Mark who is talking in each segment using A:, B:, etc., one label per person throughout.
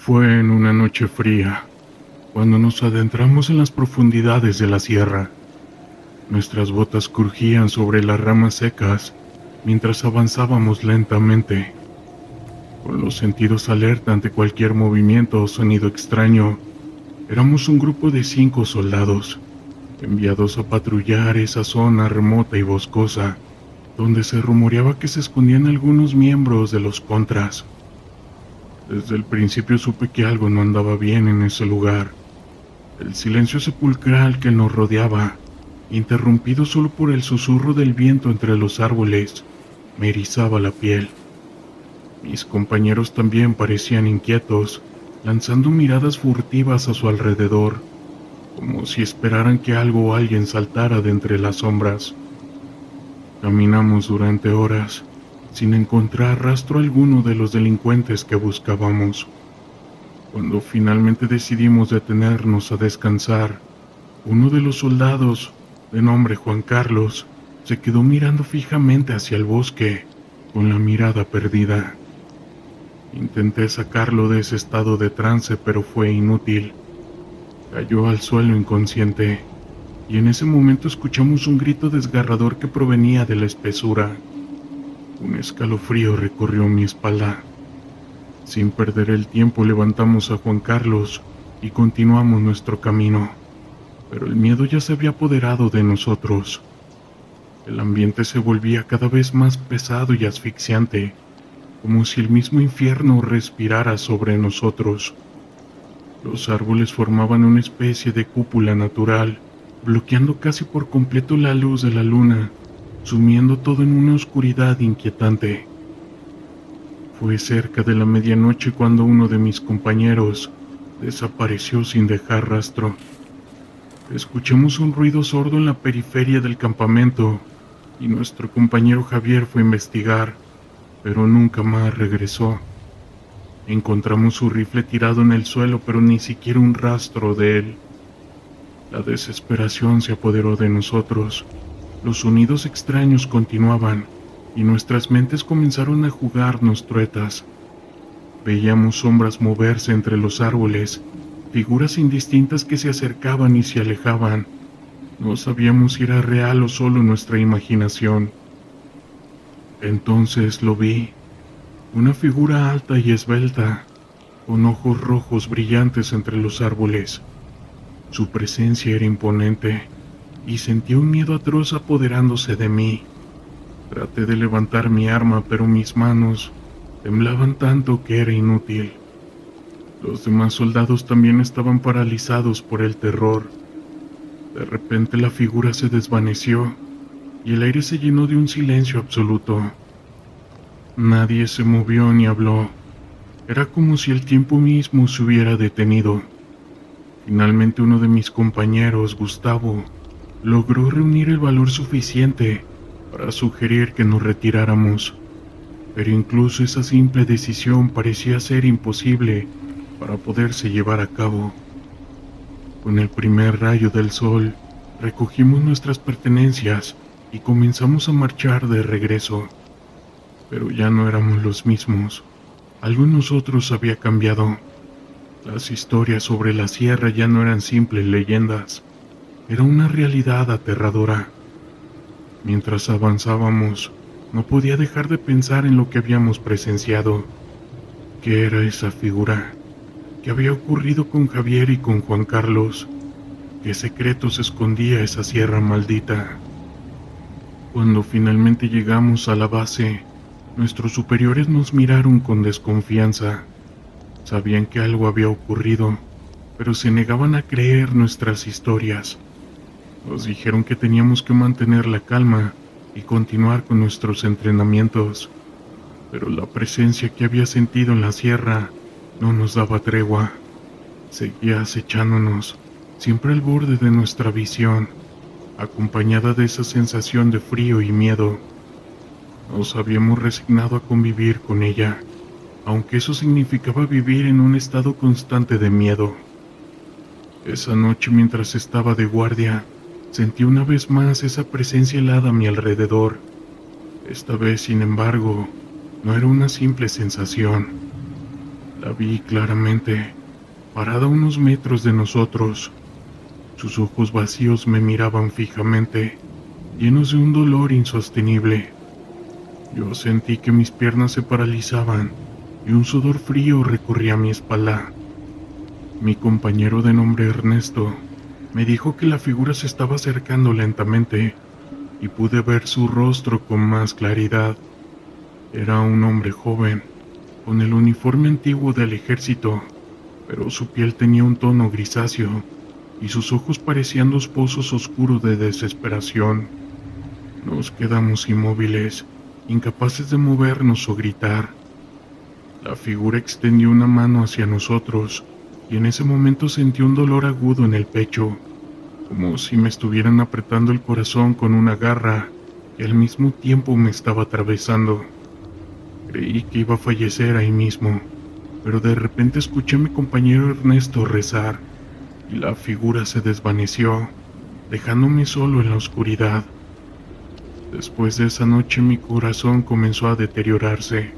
A: Fue en una noche fría, cuando nos adentramos en las profundidades de la sierra. Nuestras botas crujían sobre las ramas secas mientras avanzábamos lentamente, con los sentidos alerta ante cualquier movimiento o sonido extraño. Éramos un grupo de 5 soldados, enviados a patrullar esa zona remota y boscosa, donde se rumoreaba que se escondían algunos miembros de los contras. Desde el principio supe que algo no andaba bien en ese lugar. El silencio sepulcral que nos rodeaba, interrumpido solo por el susurro del viento entre los árboles, me erizaba la piel. Mis compañeros también parecían inquietos, lanzando miradas furtivas a su alrededor, como si esperaran que algo o alguien saltara de entre las sombras. Caminamos durante horas, sin encontrar rastro alguno de los delincuentes que buscábamos. Cuando finalmente decidimos detenernos a descansar, uno de los soldados, de nombre Juan Carlos, se quedó mirando fijamente hacia el bosque, con la mirada perdida. Intenté sacarlo de ese estado de trance, pero fue inútil. Cayó al suelo inconsciente, y en ese momento escuchamos un grito desgarrador que provenía de la espesura. Un escalofrío recorrió mi espalda. Sin perder el tiempo levantamos a Juan Carlos y continuamos nuestro camino, pero el miedo ya se había apoderado de nosotros. El ambiente se volvía cada vez más pesado y asfixiante, como si el mismo infierno respirara sobre nosotros. Los árboles formaban una especie de cúpula natural, bloqueando casi por completo la luz de la luna, sumiendo todo en una oscuridad inquietante. Fue cerca de la medianoche cuando uno de mis compañeros desapareció sin dejar rastro. Escuchamos un ruido sordo en la periferia del campamento y nuestro compañero Javier fue a investigar, pero nunca más regresó. Encontramos su rifle tirado en el suelo, pero ni siquiera un rastro de él. La desesperación se apoderó de nosotros. Los sonidos extraños continuaban, y nuestras mentes comenzaron a jugarnos truetas. Veíamos sombras moverse entre los árboles, figuras indistintas que se acercaban y se alejaban. No sabíamos si era real o solo nuestra imaginación. Entonces lo vi, una figura alta y esbelta, con ojos rojos brillantes entre los árboles. Su presencia era imponente, y sentí un miedo atroz apoderándose de mí. Traté de levantar mi arma, pero mis manos temblaban tanto que era inútil. Los demás soldados también estaban paralizados por el terror. De repente la figura se desvaneció, y el aire se llenó de un silencio absoluto. Nadie se movió ni habló. Era como si el tiempo mismo se hubiera detenido. Finalmente uno de mis compañeros, Gustavo, logró reunir el valor suficiente para sugerir que nos retiráramos, pero incluso esa simple decisión parecía ser imposible para poderse llevar a cabo. Con el primer rayo del sol, recogimos nuestras pertenencias y comenzamos a marchar de regreso, pero ya no éramos los mismos. Algo en nosotros había cambiado. Las historias sobre la sierra ya no eran simples leyendas, era una realidad aterradora. Mientras avanzábamos, no podía dejar de pensar en lo que habíamos presenciado. ¿Qué era esa figura? ¿Qué había ocurrido con Javier y con Juan Carlos? ¿Qué secretos escondía esa sierra maldita? Cuando finalmente llegamos a la base, nuestros superiores nos miraron con desconfianza. Sabían que algo había ocurrido, pero se negaban a creer nuestras historias. Nos dijeron que teníamos que mantener la calma y continuar con nuestros entrenamientos, pero la presencia que había sentido en la sierra no nos daba tregua. Seguía acechándonos, siempre al borde de nuestra visión, acompañada de esa sensación de frío y miedo. Nos habíamos resignado a convivir con ella, aunque eso significaba vivir en un estado constante de miedo. Esa noche, mientras estaba de guardia, sentí una vez más esa presencia helada a mi alrededor. Esta vez, sin embargo, no era una simple sensación. La vi claramente, parada a unos metros de nosotros. Sus ojos vacíos me miraban fijamente, llenos de un dolor insostenible. Yo sentí que mis piernas se paralizaban y un sudor frío recorría mi espalda. Mi compañero de nombre Ernesto me dijo que la figura se estaba acercando lentamente y pude ver su rostro con más claridad. Era un hombre joven, con el uniforme antiguo del ejército, pero su piel tenía un tono grisáceo y sus ojos parecían dos pozos oscuros de desesperación. Nos quedamos inmóviles, incapaces de movernos o gritar. La figura extendió una mano hacia nosotros y en ese momento sentí un dolor agudo en el pecho, como si me estuvieran apretando el corazón con una garra que al mismo tiempo me estaba atravesando. Creí que iba a fallecer ahí mismo, pero de repente escuché a mi compañero Ernesto rezar y la figura se desvaneció, dejándome solo en la oscuridad. Después de esa noche mi corazón comenzó a deteriorarse.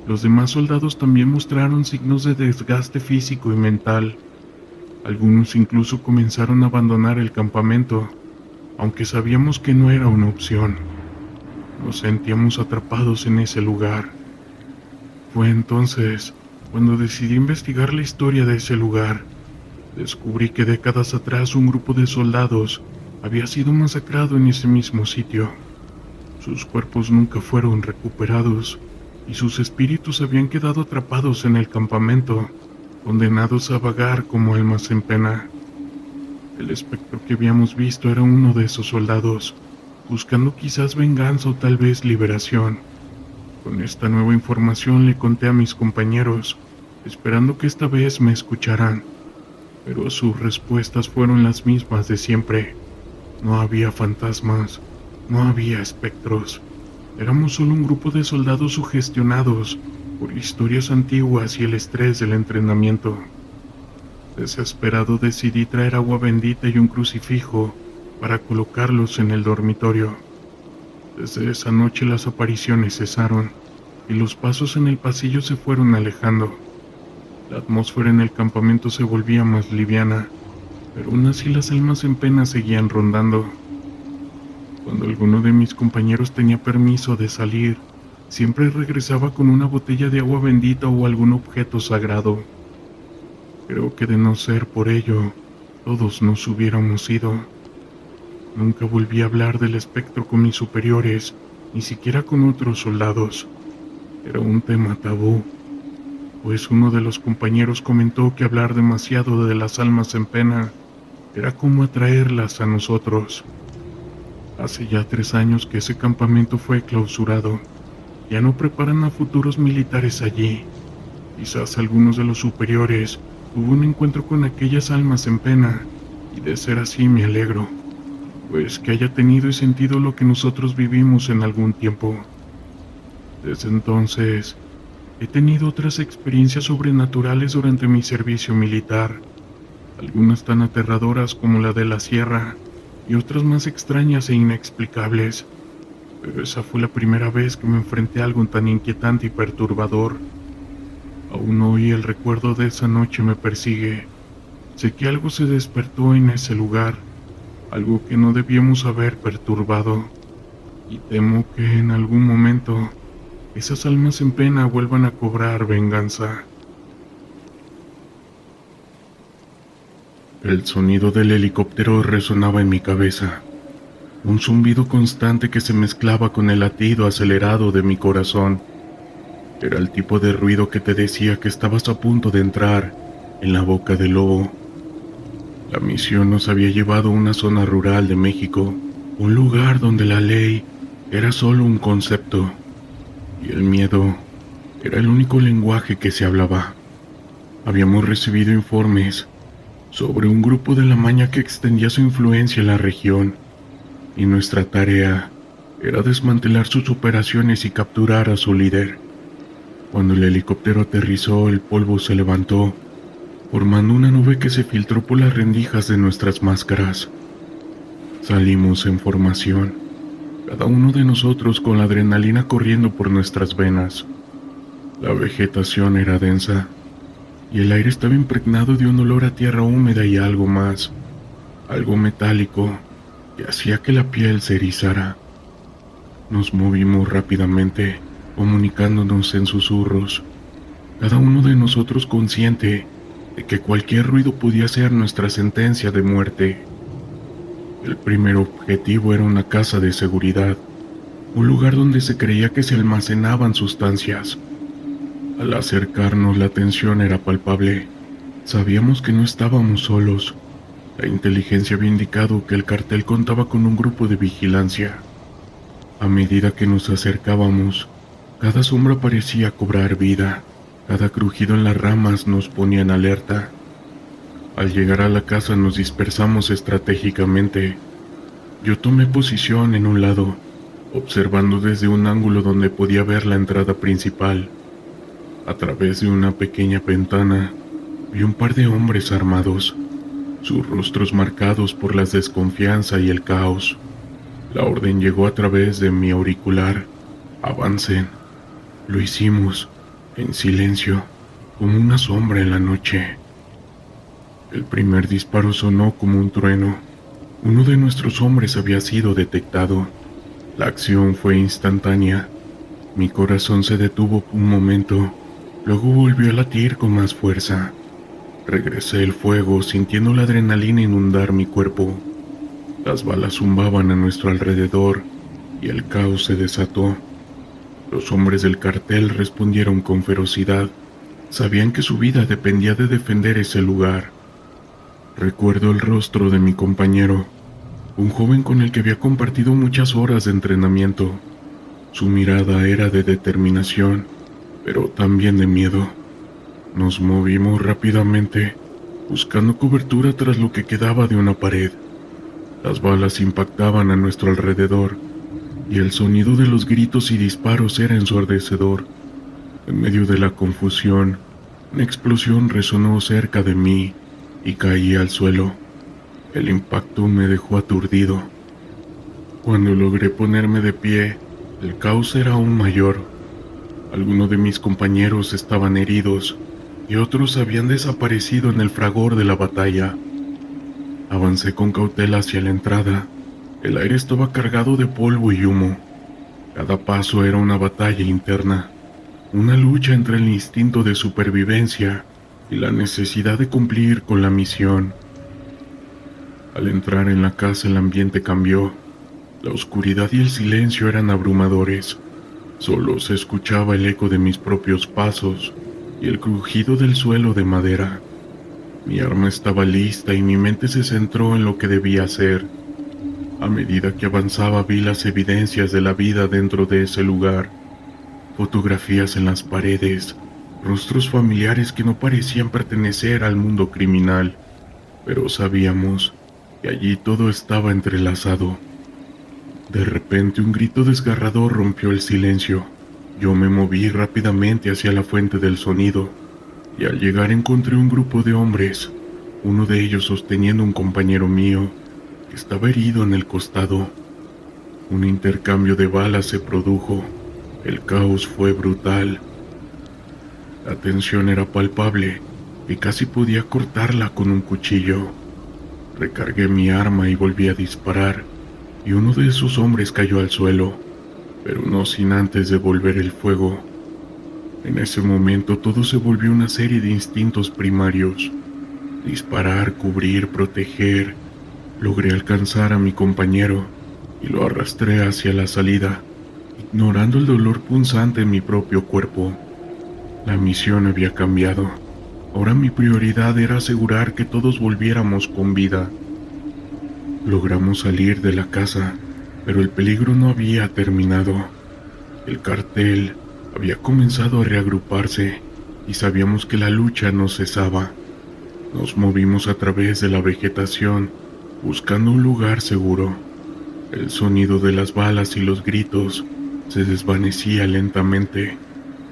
A: Los demás soldados también mostraron signos de desgaste físico y mental. Algunos incluso comenzaron a abandonar el campamento, aunque sabíamos que no era una opción. Nos sentíamos atrapados en ese lugar. Fue entonces cuando decidí investigar la historia de ese lugar. Descubrí que décadas atrás un grupo de soldados había sido masacrado en ese mismo sitio. Sus cuerpos nunca fueron recuperados y sus espíritus habían quedado atrapados en el campamento, condenados a vagar como almas en pena. El espectro que habíamos visto era uno de esos soldados, buscando quizás venganza o tal vez liberación. Con esta nueva información le conté a mis compañeros, esperando que esta vez me escucharan, pero sus respuestas fueron las mismas de siempre. No había fantasmas, no había espectros. Éramos solo un grupo de soldados sugestionados por historias antiguas y el estrés del entrenamiento. Desesperado decidí traer agua bendita y un crucifijo para colocarlos en el dormitorio. Desde esa noche las apariciones cesaron y los pasos en el pasillo se fueron alejando. La atmósfera en el campamento se volvía más liviana, pero aún así las almas en pena seguían rondando. Cuando alguno de mis compañeros tenía permiso de salir, siempre regresaba con una botella de agua bendita o algún objeto sagrado. Creo que de no ser por ello, todos nos hubiéramos ido. Nunca volví a hablar del espectro con mis superiores, ni siquiera con otros soldados. Era un tema tabú, pues uno de los compañeros comentó que hablar demasiado de las almas en pena era como atraerlas a nosotros. Hace ya 3 años que ese campamento fue clausurado. Ya no preparan a futuros militares allí. Quizás algunos de los superiores tuvo un encuentro con aquellas almas en pena, y de ser así me alegro, pues que haya tenido y sentido lo que nosotros vivimos en algún tiempo. Desde entonces, he tenido otras experiencias sobrenaturales durante mi servicio militar, algunas tan aterradoras como la de la sierra, y otras más extrañas e inexplicables, pero esa fue la primera vez que me enfrenté a algo tan inquietante y perturbador. Aún hoy el recuerdo de esa noche me persigue. Sé que algo se despertó en ese lugar, algo que no debíamos haber perturbado, y temo que en algún momento esas almas en pena vuelvan a cobrar venganza. El sonido del helicóptero resonaba en mi cabeza, un zumbido constante que se mezclaba con el latido acelerado de mi corazón. Era el tipo de ruido que te decía que estabas a punto de entrar en la boca del lobo. La misión nos había llevado a una zona rural de México, un lugar donde la ley era solo un concepto, y el miedo era el único lenguaje que se hablaba. Habíamos recibido informes sobre un grupo de la Maña que extendía su influencia en la región, y nuestra tarea era desmantelar sus operaciones y capturar a su líder. Cuando el helicóptero aterrizó, el polvo se levantó, formando una nube que se filtró por las rendijas de nuestras máscaras. Salimos en formación, cada uno de nosotros con la adrenalina corriendo por nuestras venas. La vegetación era densa, y el aire estaba impregnado de un olor a tierra húmeda y algo más, algo metálico, que hacía que la piel se erizara. Nos movimos rápidamente, comunicándonos en susurros, cada uno de nosotros consciente de que cualquier ruido podía ser nuestra sentencia de muerte. El primer objetivo era una casa de seguridad, un lugar donde se creía que se almacenaban sustancias. Al acercarnos, la tensión era palpable. Sabíamos que no estábamos solos. La inteligencia había indicado que el cartel contaba con un grupo de vigilancia. A medida que nos acercábamos, cada sombra parecía cobrar vida. Cada crujido en las ramas nos ponía en alerta. Al llegar a la casa nos dispersamos estratégicamente. Yo tomé posición en un lado, observando desde un ángulo donde podía ver la entrada principal. A través de una pequeña ventana, vi un par de hombres armados, sus rostros marcados por la desconfianza y el caos. La orden llegó a través de mi auricular. Avancen. Lo hicimos, en silencio, como una sombra en la noche. El primer disparo sonó como un trueno. Uno de nuestros hombres había sido detectado. La acción fue instantánea. Mi corazón se detuvo un momento, luego volvió a latir con más fuerza. Regresé el fuego, sintiendo la adrenalina inundar mi cuerpo. Las balas zumbaban a nuestro alrededor y el caos se desató. Los hombres del cartel respondieron con ferocidad. Sabían que su vida dependía de defender ese lugar. Recuerdo el rostro de mi compañero, un joven con el que había compartido muchas horas de entrenamiento. Su mirada era de determinación, pero también de miedo. Nos movimos rápidamente, buscando cobertura tras lo que quedaba de una pared. Las balas impactaban a nuestro alrededor, y el sonido de los gritos y disparos era ensordecedor. En medio de la confusión, una explosión resonó cerca de mí y caí al suelo. El impacto me dejó aturdido. Cuando logré ponerme de pie, el caos era aún mayor. Algunos de mis compañeros estaban heridos y otros habían desaparecido en el fragor de la batalla. Avancé con cautela hacia la entrada. El aire estaba cargado de polvo y humo. Cada paso era una batalla interna, una lucha entre el instinto de supervivencia y la necesidad de cumplir con la misión. Al entrar en la casa, el ambiente cambió. La oscuridad y el silencio eran abrumadores. Solo se escuchaba el eco de mis propios pasos y el crujido del suelo de madera. Mi arma estaba lista y mi mente se centró en lo que debía hacer. A medida que avanzaba vi las evidencias de la vida dentro de ese lugar. Fotografías en las paredes, rostros familiares que no parecían pertenecer al mundo criminal, pero sabíamos que allí todo estaba entrelazado. De repente un grito desgarrador rompió el silencio. Yo me moví rápidamente hacia la fuente del sonido, y al llegar encontré un grupo de hombres, uno de ellos sosteniendo a un compañero mío, que estaba herido en el costado. Un intercambio de balas se produjo. El caos fue brutal. La tensión era palpable y casi podía cortarla con un cuchillo. Recargué mi arma y volví a disparar, y uno de esos hombres cayó al suelo, pero no sin antes devolver el fuego. En ese momento todo se volvió una serie de instintos primarios. Disparar, cubrir, proteger. Logré alcanzar a mi compañero y lo arrastré hacia la salida, ignorando el dolor punzante en mi propio cuerpo. La misión había cambiado. Ahora mi prioridad era asegurar que todos volviéramos con vida. Logramos salir de la casa, pero el peligro no había terminado. El cartel había comenzado a reagruparse y sabíamos que la lucha no cesaba. Nos movimos a través de la vegetación, buscando un lugar seguro. El sonido de las balas y los gritos se desvanecía lentamente,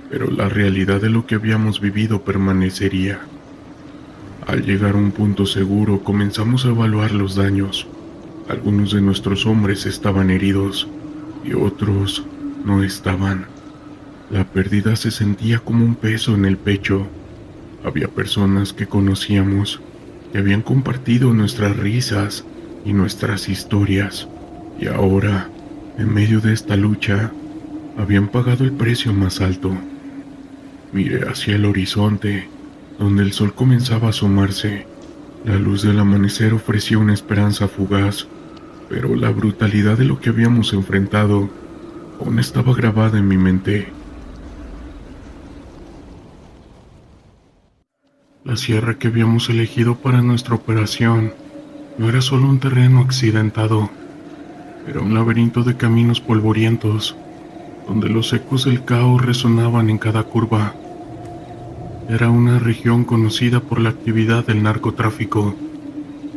A: pero la realidad de lo que habíamos vivido permanecería. Al llegar a un punto seguro, comenzamos a evaluar los daños. Algunos de nuestros hombres estaban heridos y otros no estaban. La pérdida se sentía como un peso en el pecho. Había personas que conocíamos, que habían compartido nuestras risas y nuestras historias, y ahora, en medio de esta lucha, habían pagado el precio más alto. Miré hacia el horizonte, donde el sol comenzaba a asomarse. La luz del amanecer ofrecía una esperanza fugaz, pero la brutalidad de lo que habíamos enfrentado aún estaba grabada en mi mente. La sierra que habíamos elegido para nuestra operación no era solo un terreno accidentado, era un laberinto de caminos polvorientos, donde los ecos del caos resonaban en cada curva. Era una región conocida por la actividad del narcotráfico,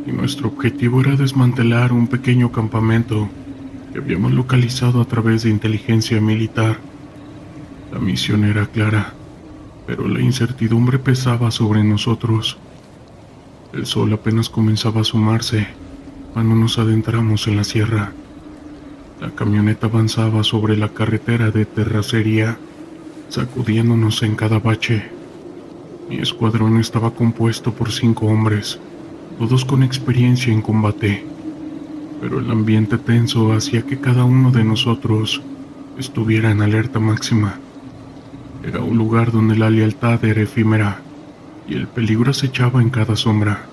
A: y nuestro objetivo era desmantelar un pequeño campamento que habíamos localizado a través de inteligencia militar. La misión era clara, pero la incertidumbre pesaba sobre nosotros. El sol apenas comenzaba a asomarse cuando nos adentramos en la sierra. La camioneta avanzaba sobre la carretera de terracería, sacudiéndonos en cada bache. Mi escuadrón estaba compuesto por 5 hombres, todos con experiencia en combate, pero el ambiente tenso hacía que cada uno de nosotros estuviera en alerta máxima. Era un lugar donde la lealtad era efímera y el peligro acechaba en cada sombra.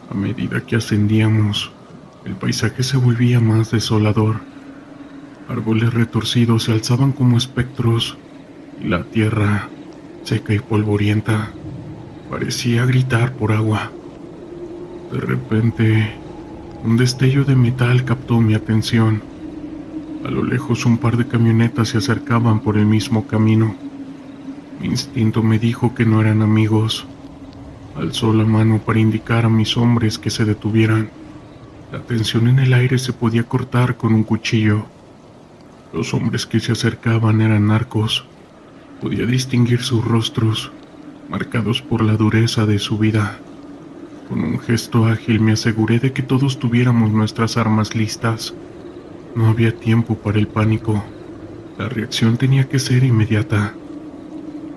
A: A medida que ascendíamos, el paisaje se volvía más desolador. Árboles retorcidos se alzaban como espectros y la tierra, seca y polvorienta, parecía gritar por agua. De repente, un destello de metal captó mi atención. A lo lejos un par de camionetas se acercaban por el mismo camino. Mi instinto me dijo que no eran amigos. Alzó la mano para indicar a mis hombres que se detuvieran. La tensión en el aire se podía cortar con un cuchillo. Los hombres que se acercaban eran narcos. Podía distinguir sus rostros, marcados por la dureza de su vida. Con un gesto ágil me aseguré de que todos tuviéramos nuestras armas listas. No había tiempo para el pánico. La reacción tenía que ser inmediata.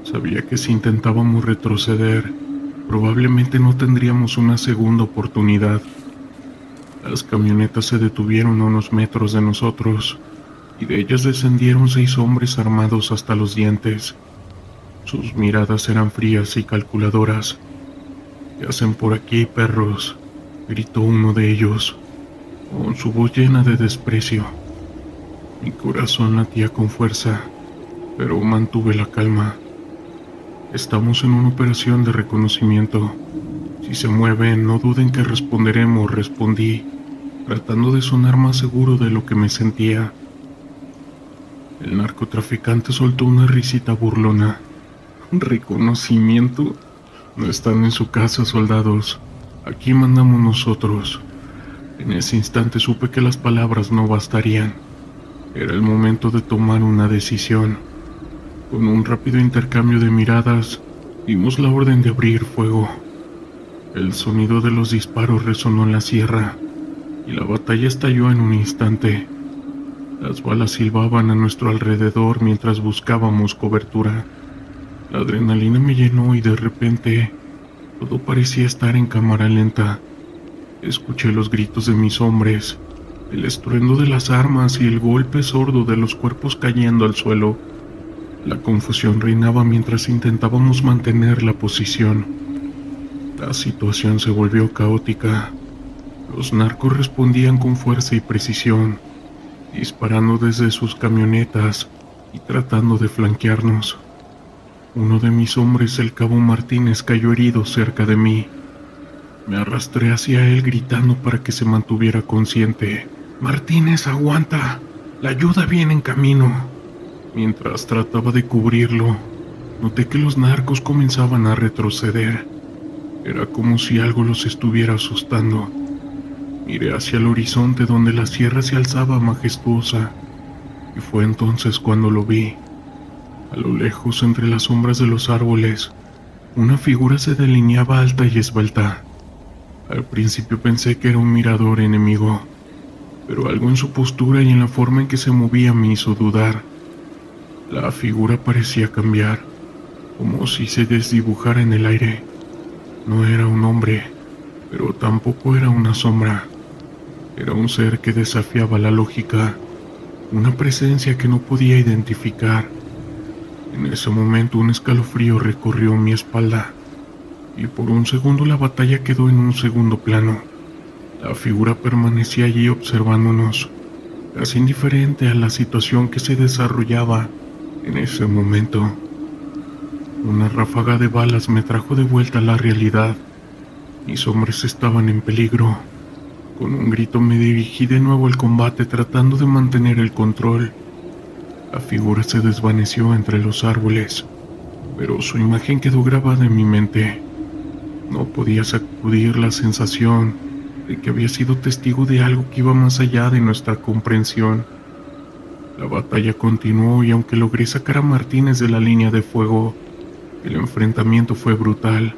A: Sabía que si intentábamos retroceder, probablemente no tendríamos una segunda oportunidad. Las camionetas se detuvieron a unos metros de nosotros, y de ellas descendieron 6 hombres armados hasta los dientes. Sus miradas eran frías y calculadoras. «¿Qué hacen por aquí, perros?», gritó uno de ellos, con su voz llena de desprecio. Mi corazón latía con fuerza, pero mantuve la calma. «Estamos en una operación de reconocimiento. Si se mueven, no duden que responderemos», respondí, tratando de sonar más seguro de lo que me sentía. El narcotraficante soltó una risita burlona. «¿Reconocimiento? No están en su casa, soldados. Aquí mandamos nosotros». En ese instante supe que las palabras no bastarían. Era el momento de tomar una decisión. Con un rápido intercambio de miradas, dimos la orden de abrir fuego. El sonido de los disparos resonó en la sierra, y la batalla estalló en un instante. Las balas silbaban a nuestro alrededor mientras buscábamos cobertura. La adrenalina me llenó y de repente todo parecía estar en cámara lenta. Escuché los gritos de mis hombres, el estruendo de las armas y el golpe sordo de los cuerpos cayendo al suelo. La confusión reinaba mientras intentábamos mantener la posición. La situación se volvió caótica. Los narcos respondían con fuerza y precisión, disparando desde sus camionetas y tratando de flanquearnos. Uno de mis hombres, el cabo Martínez, cayó herido cerca de mí. Me arrastré hacia él gritando para que se mantuviera consciente. «Martínez, aguanta, la ayuda viene en camino». Mientras trataba de cubrirlo, noté que los narcos comenzaban a retroceder. Era como si algo los estuviera asustando. Miré hacia el horizonte donde la sierra se alzaba majestuosa, y fue entonces cuando lo vi. A lo lejos, entre las sombras de los árboles, una figura se delineaba alta y esbelta. Al principio pensé que era un mirador enemigo, pero algo en su postura y en la forma en que se movía me hizo dudar. La figura parecía cambiar. como si se desdibujara en el aire. No era un hombre, pero tampoco era una sombra. Era un ser que desafiaba la lógica, una presencia que no podía identificar. En ese momento un escalofrío recorrió mi espalda, y por un segundo la batalla quedó en un segundo plano. La figura permanecía allí observándonos, casi indiferente a la situación que se desarrollaba en ese momento. Una ráfaga de balas me trajo de vuelta a la realidad. Mis hombres estaban en peligro. Con un grito me dirigí de nuevo al combate tratando de mantener el control. La figura se desvaneció entre los árboles, pero su imagen quedó grabada en mi mente. No podía sacudir la sensación de que había sido testigo de algo que iba más allá de nuestra comprensión. La batalla continuó y aunque logré sacar a Martínez de la línea de fuego, el enfrentamiento fue brutal.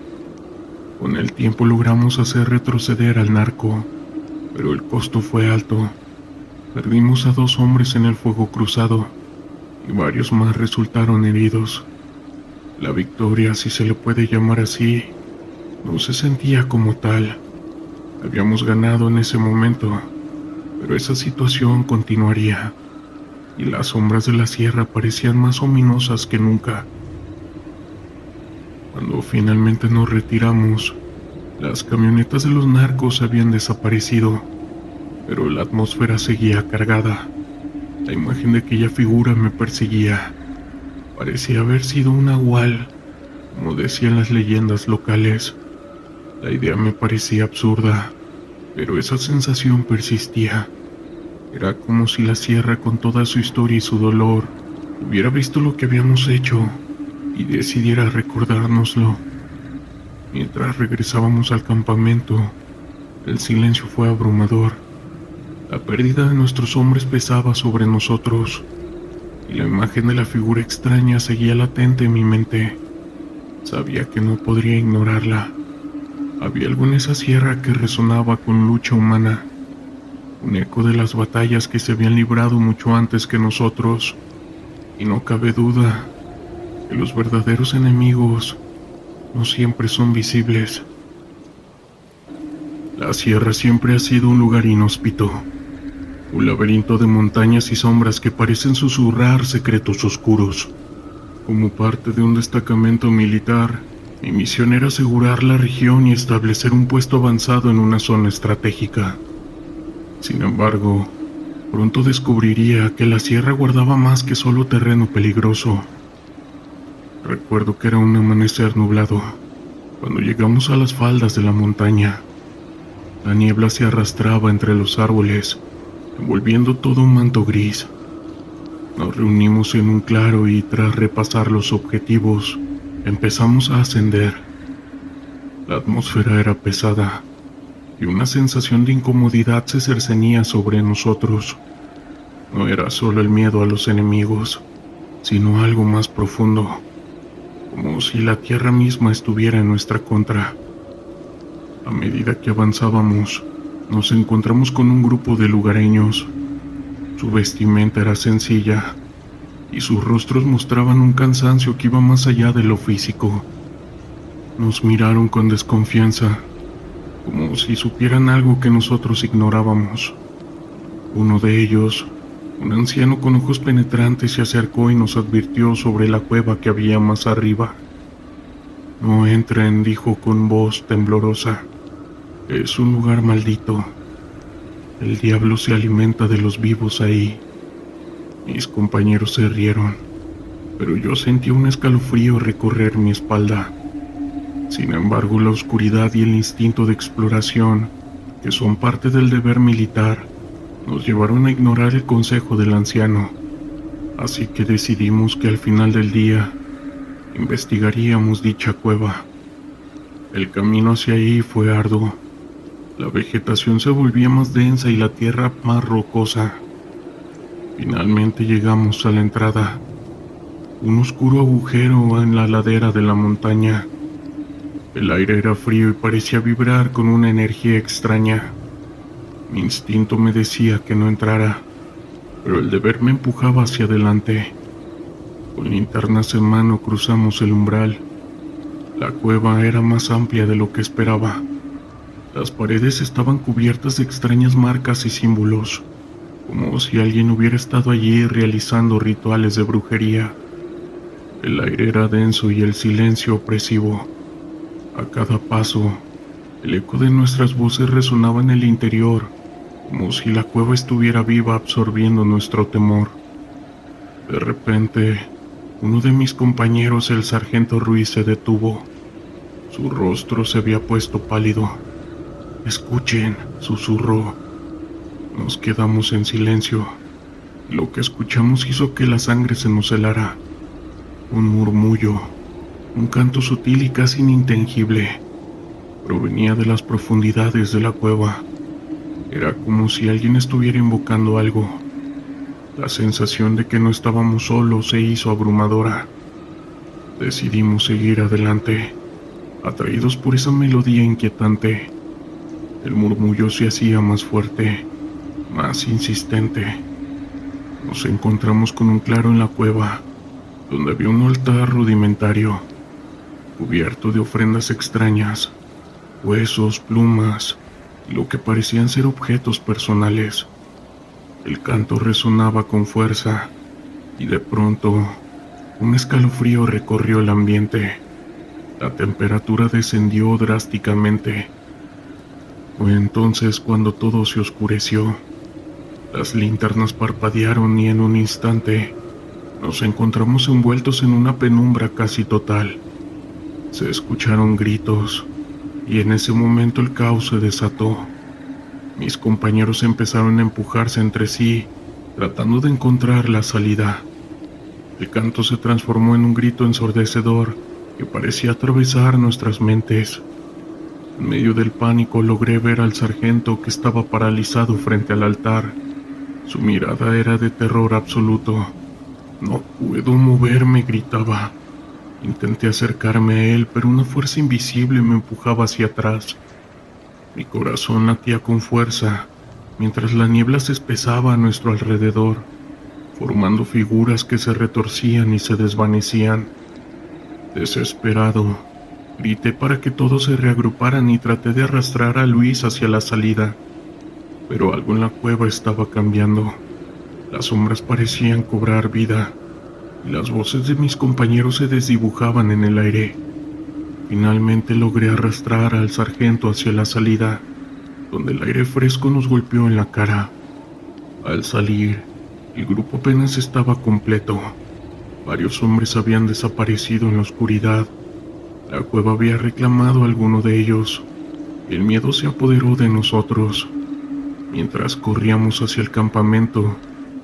A: Con el tiempo logramos hacer retroceder al narco, pero el costo fue alto. Perdimos a 2 hombres en el fuego cruzado y varios más resultaron heridos. La victoria, si se le puede llamar así, no se sentía como tal. Habíamos ganado en ese momento, pero esa situación continuaría, y las sombras de la sierra parecían más ominosas que nunca. Cuando finalmente nos retiramos, las camionetas de los narcos habían desaparecido, pero la atmósfera seguía cargada. La imagen de aquella figura me perseguía. Parecía haber sido un nahual, como decían las leyendas locales. La idea me parecía absurda, pero esa sensación persistía. Era como si la sierra, con toda su historia y su dolor, hubiera visto lo que habíamos hecho y decidiera recordárnoslo. Mientras regresábamos al campamento, el silencio fue abrumador. La pérdida de nuestros hombres pesaba sobre nosotros, y la imagen de la figura extraña seguía latente en mi mente. Sabía que no podría ignorarla. Había algo en esa sierra que resonaba con lucha humana, un eco de las batallas que se habían librado mucho antes que nosotros, y no cabe duda que los verdaderos enemigos no siempre son visibles. La sierra siempre ha sido un lugar inhóspito, un laberinto de montañas y sombras que parecen susurrar secretos oscuros. Como parte de un destacamento militar, mi misión era asegurar la región y establecer un puesto avanzado en una zona estratégica. Sin embargo, pronto descubriría que la sierra guardaba más que solo terreno peligroso. Recuerdo que era un amanecer nublado, cuando llegamos a las faldas de la montaña. La niebla se arrastraba entre los árboles, envolviendo todo un manto gris. Nos reunimos en un claro y, tras repasar los objetivos, empezamos a ascender. La atmósfera era pesada, y una sensación de incomodidad se cercenía sobre nosotros. No era solo el miedo a los enemigos, sino algo más profundo, como si la tierra misma estuviera en nuestra contra. A medida que avanzábamos, nos encontramos con un grupo de lugareños. Su vestimenta era sencilla, y sus rostros mostraban un cansancio que iba más allá de lo físico. Nos miraron con desconfianza, como si supieran algo que nosotros ignorábamos. Uno de ellos, un anciano con ojos penetrantes, se acercó y nos advirtió sobre la cueva que había más arriba. «No entren», dijo con voz temblorosa. «Es un lugar maldito. El diablo se alimenta de los vivos ahí». Mis compañeros se rieron, pero yo sentí un escalofrío recorrer mi espalda. Sin embargo, la oscuridad y el instinto de exploración, que son parte del deber militar, nos llevaron a ignorar el consejo del anciano. Así que decidimos que al final del día investigaríamos dicha cueva. El camino hacia ahí fue arduo. La vegetación se volvía más densa y la tierra más rocosa. Finalmente llegamos a la entrada, un oscuro agujero en la ladera de la montaña. El aire era frío y parecía vibrar con una energía extraña. Mi instinto me decía que no entrara, pero el deber me empujaba hacia adelante. Con linternas en mano cruzamos el umbral. La cueva era más amplia de lo que esperaba. Las paredes estaban cubiertas de extrañas marcas y símbolos, como si alguien hubiera estado allí realizando rituales de brujería. El aire era denso y el silencio opresivo. A cada paso, el eco de nuestras voces resonaba en el interior, como si la cueva estuviera viva absorbiendo nuestro temor. De repente, uno de mis compañeros, el sargento Ruiz, se detuvo. Su rostro se había puesto pálido. «Escuchen», susurró. Nos quedamos en silencio. Lo que escuchamos hizo que la sangre se nos helara. Un murmullo, un canto sutil y casi ininteligible, provenía de las profundidades de la cueva. Era como si alguien estuviera invocando algo. La sensación de que no estábamos solos se hizo abrumadora. Decidimos seguir adelante, atraídos por esa melodía inquietante. El murmullo se hacía más fuerte, más insistente. Nos encontramos con un claro en la cueva, donde había un altar rudimentario, cubierto de ofrendas extrañas, huesos, plumas y lo que parecían ser objetos personales. El canto resonaba con fuerza, y de pronto un escalofrío recorrió el ambiente. La temperatura descendió drásticamente. Fue entonces cuando todo se oscureció. Las linternas parpadearon y en un instante nos encontramos envueltos en una penumbra casi total. Se escucharon gritos y en ese momento el caos se desató. Mis compañeros empezaron a empujarse entre sí, tratando de encontrar la salida. El canto se transformó en un grito ensordecedor que parecía atravesar nuestras mentes. En medio del pánico logré ver al sargento, que estaba paralizado frente al altar. Su mirada era de terror absoluto. «No puedo moverme», gritaba. Intenté acercarme a él, pero una fuerza invisible me empujaba hacia atrás. Mi corazón latía con fuerza, mientras la niebla se espesaba a nuestro alrededor, formando figuras que se retorcían y se desvanecían. Desesperado, grité para que todos se reagruparan y traté de arrastrar a Luis hacia la salida. Pero algo en la cueva estaba cambiando. Las sombras parecían cobrar vida, y las voces de mis compañeros se desdibujaban en el aire. Finalmente logré arrastrar al sargento hacia la salida, donde el aire fresco nos golpeó en la cara. Al salir, el grupo apenas estaba completo. Varios hombres habían desaparecido en la oscuridad. La cueva había reclamado a alguno de ellos. El miedo se apoderó de nosotros. Mientras corríamos hacia el campamento,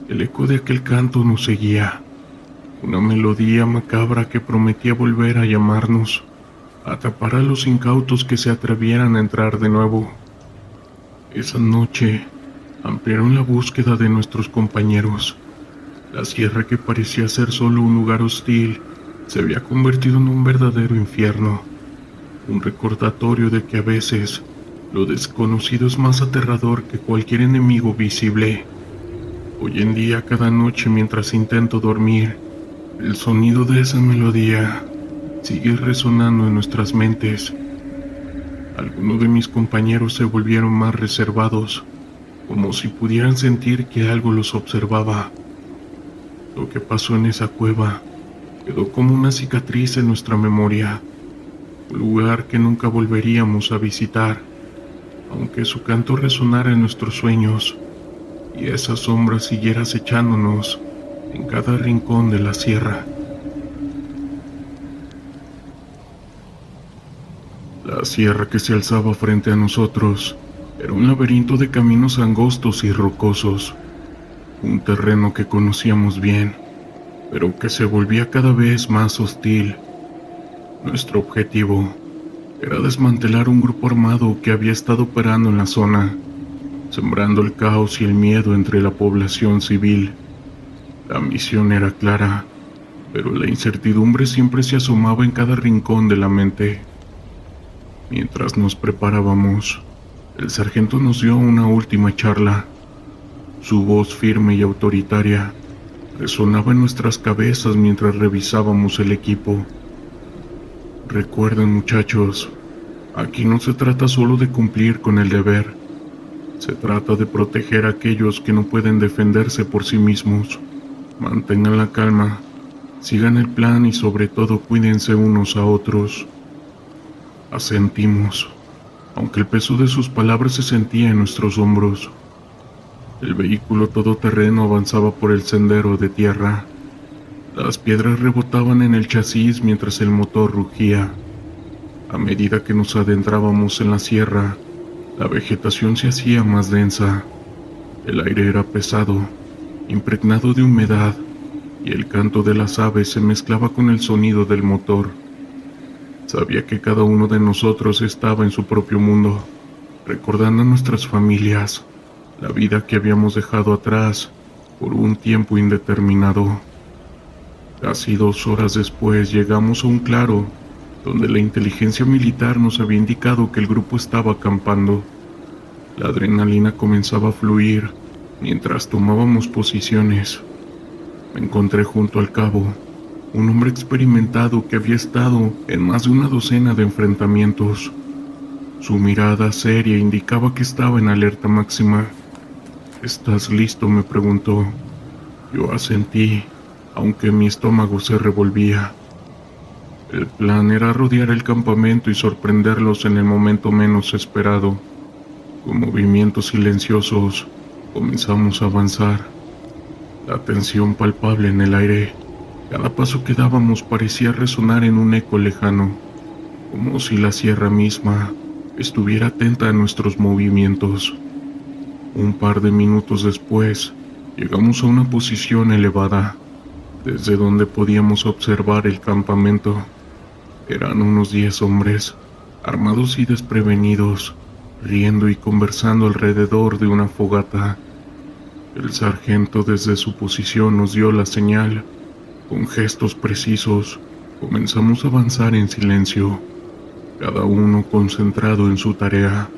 A: el eco de aquel canto nos seguía. Una melodía macabra que prometía volver a llamarnos, a atrapar a los incautos que se atrevieran a entrar de nuevo. Esa noche ampliaron la búsqueda de nuestros compañeros. La sierra, que parecía ser solo un lugar hostil, se había convertido en un verdadero infierno. Un recordatorio de que a veces lo desconocido es más aterrador que cualquier enemigo visible. Hoy en día, cada noche mientras intento dormir, el sonido de esa melodía sigue resonando en nuestras mentes. Algunos de mis compañeros se volvieron más reservados, como si pudieran sentir que algo los observaba. Lo que pasó en esa cueva quedó como una cicatriz en nuestra memoria, un lugar que nunca volveríamos a visitar, aunque su canto resonara en nuestros sueños y esa sombra siguiera acechándonos en cada rincón de la sierra. La sierra que se alzaba frente a nosotros era un laberinto de caminos angostos y rocosos, un terreno que conocíamos bien, pero que se volvía cada vez más hostil. Nuestro objetivo era desmantelar un grupo armado que había estado operando en la zona, sembrando el caos y el miedo entre la población civil. La misión era clara, pero la incertidumbre siempre se asomaba en cada rincón de la mente. Mientras nos preparábamos, el sargento nos dio una última charla. Su voz firme y autoritaria Resonaba en nuestras cabezas mientras revisábamos el equipo. Recuerden, muchachos, aquí no se trata solo de cumplir con el deber. Se trata de proteger a aquellos que no pueden defenderse por sí mismos. Mantengan la calma, sigan el plan y sobre todo cuídense unos a otros. Asentimos, aunque el peso de sus palabras se sentía en nuestros hombros. El vehículo todoterreno avanzaba por el sendero de tierra. Las piedras rebotaban en el chasis mientras el motor rugía. A medida que nos adentrábamos en la sierra, la vegetación se hacía más densa. El aire era pesado, impregnado de humedad, y el canto de las aves se mezclaba con el sonido del motor. Sabía que cada uno de nosotros estaba en su propio mundo, recordando a nuestras familias, la vida que habíamos dejado atrás por un tiempo indeterminado. Casi 2 horas después llegamos a un claro, donde la inteligencia militar nos había indicado que el grupo estaba acampando. La adrenalina comenzaba a fluir mientras tomábamos posiciones. Me encontré junto al cabo, un hombre experimentado que había estado en más de una docena de enfrentamientos. Su mirada seria indicaba que estaba en alerta máxima. ¿Estás listo?, me preguntó. Yo asentí, aunque mi estómago se revolvía. El plan era rodear el campamento y sorprenderlos en el momento menos esperado. Con movimientos silenciosos, comenzamos a avanzar. La tensión palpable en el aire. Cada paso que dábamos parecía resonar en un eco lejano, como si la sierra misma estuviera atenta a nuestros movimientos. Un par de minutos después, llegamos a una posición elevada, desde donde podíamos observar el campamento. Eran unos 10 hombres, armados y desprevenidos, riendo y conversando alrededor de una fogata. El sargento desde su posición nos dio la señal. Con gestos precisos, comenzamos a avanzar en silencio, cada uno concentrado en su tarea.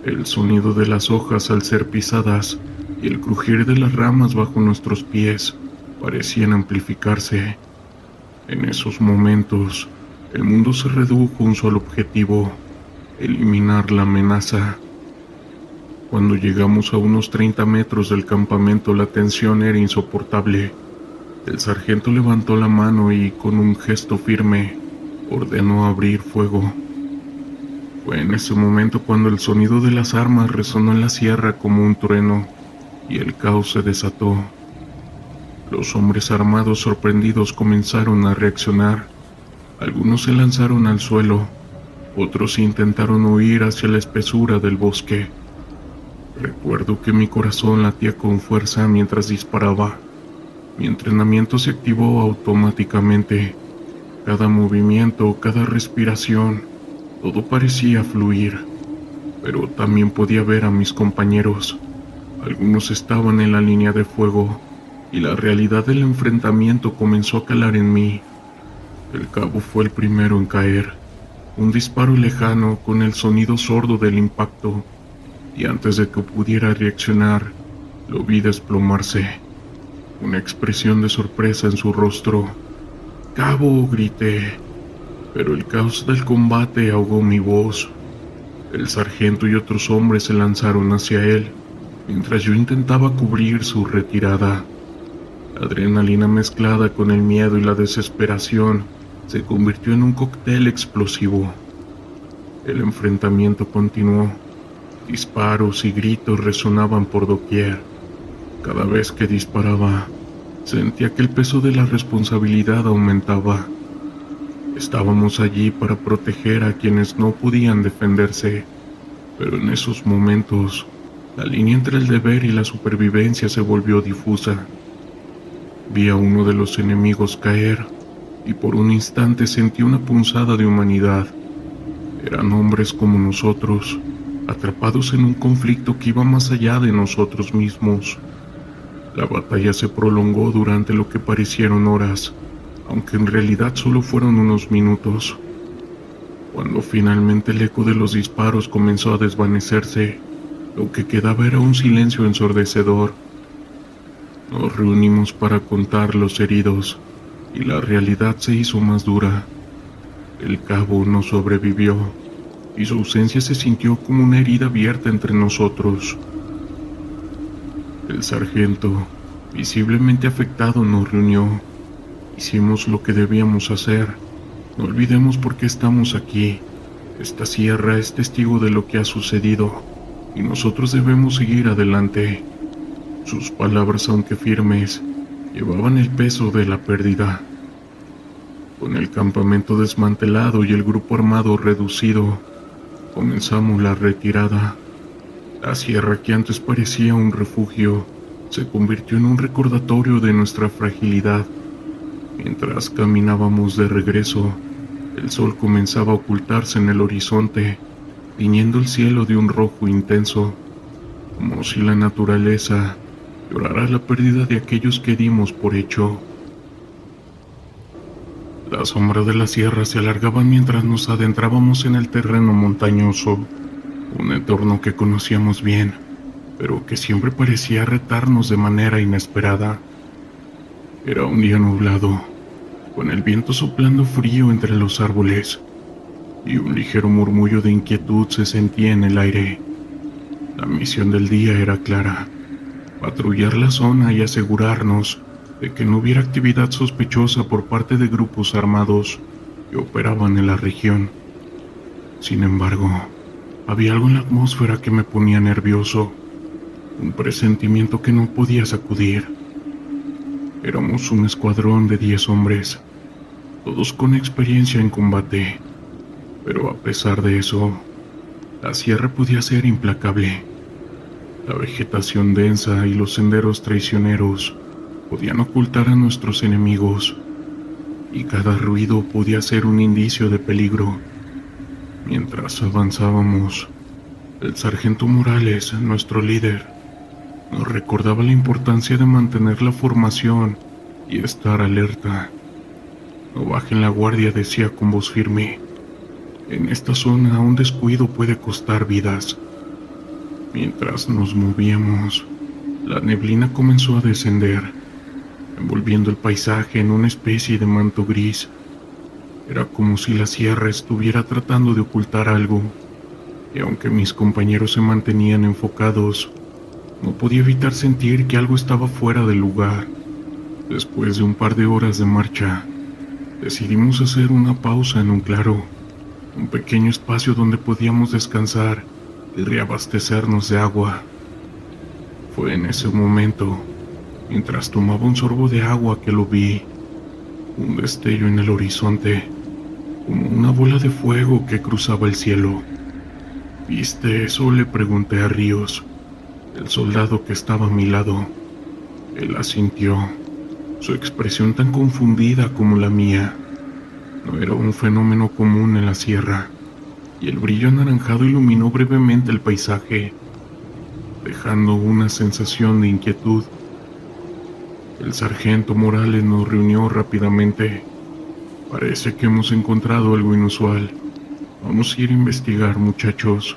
A: El sonido de las hojas al ser pisadas y el crujir de las ramas bajo nuestros pies parecían amplificarse. En esos momentos, el mundo se redujo a un solo objetivo: eliminar la amenaza. Cuando llegamos a unos 30 metros del campamento, la tensión era insoportable. El sargento levantó la mano y, con un gesto firme, ordenó abrir fuego. Fue en ese momento cuando el sonido de las armas resonó en la sierra como un trueno, y el caos se desató. Los hombres armados sorprendidos comenzaron a reaccionar. Algunos se lanzaron al suelo, otros intentaron huir hacia la espesura del bosque. Recuerdo que mi corazón latía con fuerza mientras disparaba. Mi entrenamiento se activó automáticamente. Cada movimiento, cada respiración, todo parecía fluir. Pero también podía ver a mis compañeros. Algunos estaban en la línea de fuego, y la realidad del enfrentamiento comenzó a calar en mí. El cabo fue el primero en caer. Un disparo lejano con el sonido sordo del impacto, y antes de que pudiera reaccionar, lo vi desplomarse. Una expresión de sorpresa en su rostro. ¡Cabo!, grité, pero el caos del combate ahogó mi voz. El sargento y otros hombres se lanzaron hacia él, mientras yo intentaba cubrir su retirada. La adrenalina mezclada con el miedo y la desesperación se convirtió en un cóctel explosivo. El enfrentamiento continuó. Disparos y gritos resonaban por doquier. Cada vez que disparaba, sentía que el peso de la responsabilidad aumentaba. Estábamos allí para proteger a quienes no podían defenderse, pero en esos momentos, la línea entre el deber y la supervivencia se volvió difusa. Vi a uno de los enemigos caer, y por un instante sentí una punzada de humanidad. Eran hombres como nosotros, atrapados en un conflicto que iba más allá de nosotros mismos. La batalla se prolongó durante lo que parecieron horas, aunque en realidad solo fueron unos minutos. Cuando finalmente el eco de los disparos comenzó a desvanecerse, lo que quedaba era un silencio ensordecedor. Nos reunimos para contar los heridos y la realidad se hizo más dura. El cabo no sobrevivió y su ausencia se sintió como una herida abierta entre nosotros. El sargento, visiblemente afectado, nos reunió. Hicimos lo que debíamos hacer. No olvidemos por qué estamos aquí. Esta sierra es testigo de lo que ha sucedido y nosotros debemos seguir adelante. Sus palabras, aunque firmes, llevaban el peso de la pérdida. Con el campamento desmantelado y el grupo armado reducido, comenzamos la retirada. La sierra, que antes parecía un refugio, se convirtió en un recordatorio de nuestra fragilidad. Mientras caminábamos de regreso, el sol comenzaba a ocultarse en el horizonte, tiñendo el cielo de un rojo intenso, como si la naturaleza llorara la pérdida de aquellos que dimos por hecho. Las sombras de la sierra se alargaban mientras nos adentrábamos en el terreno montañoso, un entorno que conocíamos bien, pero que siempre parecía retarnos de manera inesperada. Era un día nublado, con el viento soplando frío entre los árboles, y un ligero murmullo de inquietud se sentía en el aire. La misión del día era clara: patrullar la zona y asegurarnos de que no hubiera actividad sospechosa por parte de grupos armados que operaban en la región. Sin embargo, había algo en la atmósfera que me ponía nervioso, un presentimiento que no podía sacudir. Éramos un escuadrón de 10 hombres, todos con experiencia en combate, pero a pesar de eso, la sierra podía ser implacable. La vegetación densa y los senderos traicioneros podían ocultar a nuestros enemigos, y cada ruido podía ser un indicio de peligro. Mientras avanzábamos, el sargento Morales, nuestro líder, nos recordaba la importancia de mantener la formación y estar alerta. No bajen la guardia, decía con voz firme. En esta zona un descuido puede costar vidas. Mientras nos movíamos, la neblina comenzó a descender, envolviendo el paisaje en una especie de manto gris. Era como si la sierra estuviera tratando de ocultar algo, y aunque mis compañeros se mantenían enfocados, no podía evitar sentir que algo estaba fuera del lugar. Después de un par de horas de marcha, decidimos hacer una pausa en un claro, un pequeño espacio donde podíamos descansar y reabastecernos de agua. Fue en ese momento, mientras tomaba un sorbo de agua, que lo vi: un destello en el horizonte, como una bola de fuego que cruzaba el cielo. ¿Viste eso?, le pregunté a Ríos, el soldado que estaba a mi lado. Él asintió, su expresión tan confundida como la mía. No era un fenómeno común en la sierra, y el brillo anaranjado iluminó brevemente el paisaje, dejando una sensación de inquietud. El sargento Morales nos reunió rápidamente. Parece que hemos encontrado algo inusual. Vamos a ir a investigar, muchachos.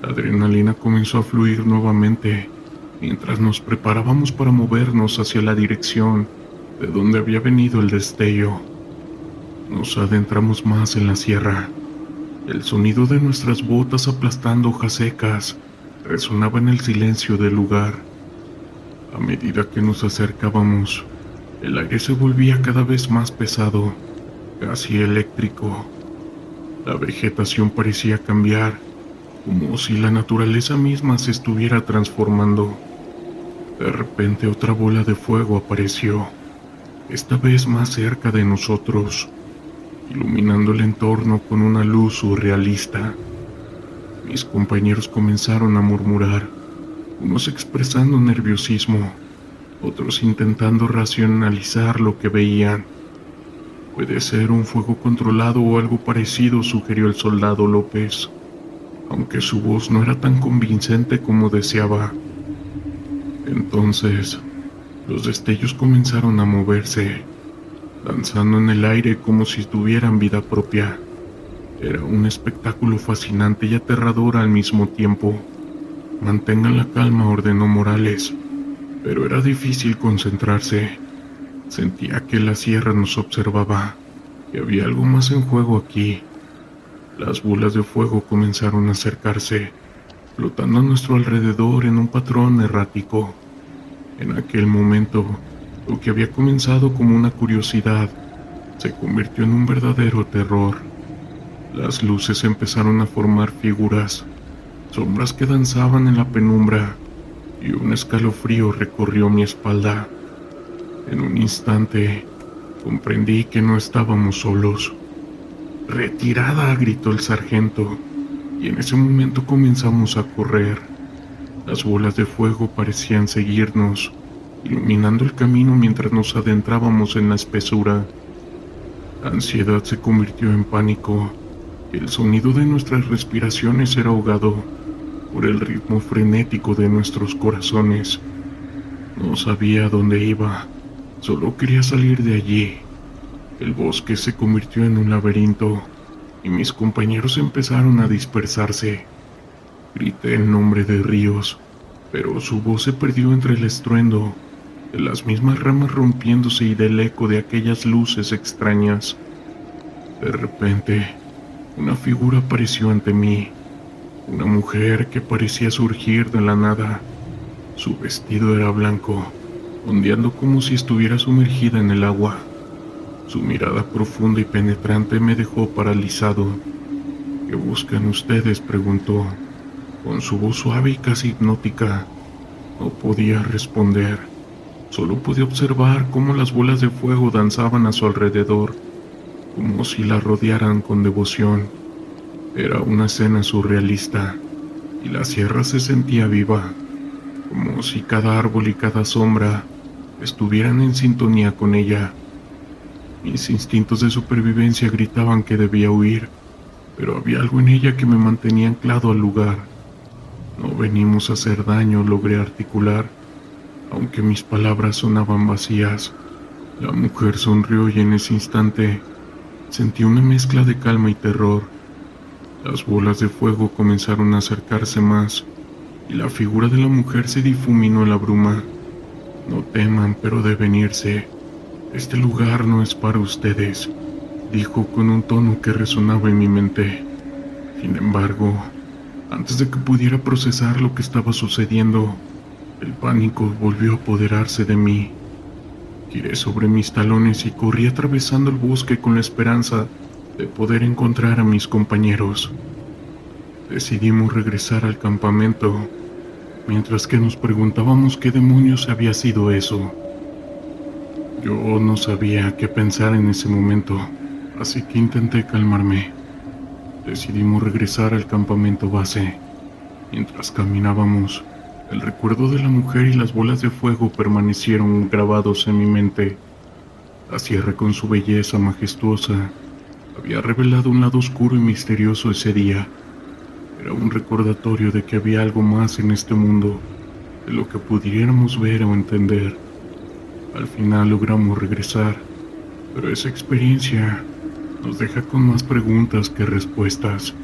A: La adrenalina comenzó a fluir nuevamente mientras nos preparábamos para movernos hacia la dirección de donde había venido el destello. Nos adentramos más en la sierra. El sonido de nuestras botas aplastando hojas secas resonaba en el silencio del lugar. A medida que nos acercábamos, el aire se volvía cada vez más pesado, casi eléctrico. La vegetación parecía cambiar, como si la naturaleza misma se estuviera transformando. De repente otra bola de fuego apareció, esta vez más cerca de nosotros, iluminando el entorno con una luz surrealista. Mis compañeros comenzaron a murmurar, unos expresando nerviosismo, otros intentando racionalizar lo que veían. Puede ser un fuego controlado o algo parecido, sugirió el soldado López, aunque su voz no era tan convincente como deseaba. Entonces, los destellos comenzaron a moverse, danzando en el aire como si tuvieran vida propia. Era un espectáculo fascinante y aterrador al mismo tiempo. Mantengan la calma, ordenó Morales. pero era difícil concentrarse. Sentía que la sierra nos observaba, que había algo más en juego aquí. Las bolas de fuego comenzaron a acercarse, flotando a nuestro alrededor en un patrón errático. En aquel momento, lo que había comenzado como una curiosidad se convirtió en un verdadero terror. Las luces empezaron a formar figuras, sombras que danzaban en la penumbra, y un escalofrío recorrió mi espalda. En un instante, comprendí que no estábamos solos. «¡Retirada!», gritó el sargento, y en ese momento comenzamos a correr. Las bolas de fuego parecían seguirnos, iluminando el camino mientras nos adentrábamos en la espesura. La ansiedad se convirtió en pánico, y el sonido de nuestras respiraciones era ahogado por el ritmo frenético de nuestros corazones. No sabía a dónde iba, solo quería salir de allí. El bosque se convirtió en un laberinto, y mis compañeros empezaron a dispersarse. Grité el nombre de Ríos, pero su voz se perdió entre el estruendo de las mismas ramas rompiéndose y del eco de aquellas luces extrañas. De repente, una figura apareció ante mí, una mujer que parecía surgir de la nada. Su vestido era blanco, ondeando como si estuviera sumergida en el agua. Su mirada profunda y penetrante me dejó paralizado. «¿Qué buscan ustedes?», preguntó, con su voz suave y casi hipnótica. No podía responder, solo podía observar cómo las bolas de fuego danzaban a su alrededor, como si la rodearan con devoción. Era una escena surrealista, y la sierra se sentía viva, como si cada árbol y cada sombra estuvieran en sintonía con ella. Mis instintos de supervivencia gritaban que debía huir, pero había algo en ella que me mantenía anclado al lugar. «No venimos a hacer daño», logré articular, aunque mis palabras sonaban vacías. La mujer sonrió y en ese instante sentí una mezcla de calma y terror. Las bolas de fuego comenzaron a acercarse más, y la figura de la mujer se difuminó en la bruma. «No teman, pero deben irse. Este lugar no es para ustedes», dijo con un tono que resonaba en mi mente. Sin embargo, antes de que pudiera procesar lo que estaba sucediendo, el pánico volvió a apoderarse de mí. Giré sobre mis talones y corrí atravesando el bosque con la esperanza de poder encontrar a mis compañeros. Decidimos regresar al campamento, mientras que nos preguntábamos qué demonios había sido eso. Yo no sabía qué pensar en ese momento, así que intenté calmarme. Decidimos regresar al campamento base. Mientras caminábamos, el recuerdo de la mujer y las bolas de fuego permanecieron grabados en mi mente. La sierra, con su belleza majestuosa, había revelado un lado oscuro y misterioso ese día. Era un recordatorio de que había algo más en este mundo de lo que pudiéramos ver o entender. Al final logramos regresar, pero esa experiencia nos deja con más preguntas que respuestas.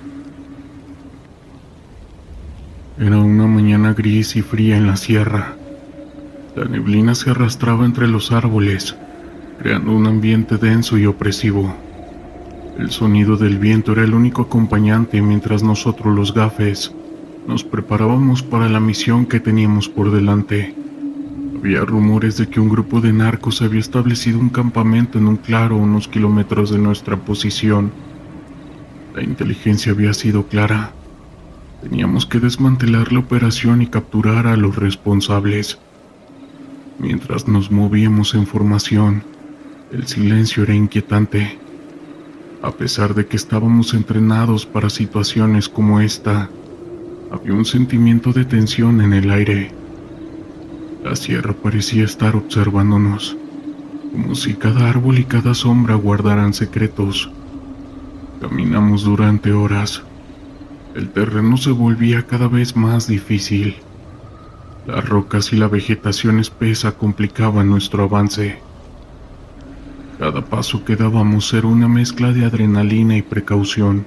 A: Era una mañana gris y fría en la sierra. La neblina se arrastraba entre los árboles, creando un ambiente denso y opresivo. El sonido del viento era el único acompañante mientras nosotros, los gafes, nos preparábamos para la misión que teníamos por delante. Había rumores de que un grupo de narcos había establecido un campamento en un claro a unos kilómetros de nuestra posición. La inteligencia había sido clara. Teníamos que desmantelar la operación y capturar a los responsables. Mientras nos movíamos en formación, el silencio era inquietante. A pesar de que estábamos entrenados para situaciones como esta, había un sentimiento de tensión en el aire. La sierra parecía estar observándonos, como si cada árbol y cada sombra guardaran secretos. Caminamos durante horas. El terreno se volvía cada vez más difícil. Las rocas y la vegetación espesa complicaban nuestro avance. Cada paso que dábamos era una mezcla de adrenalina y precaución.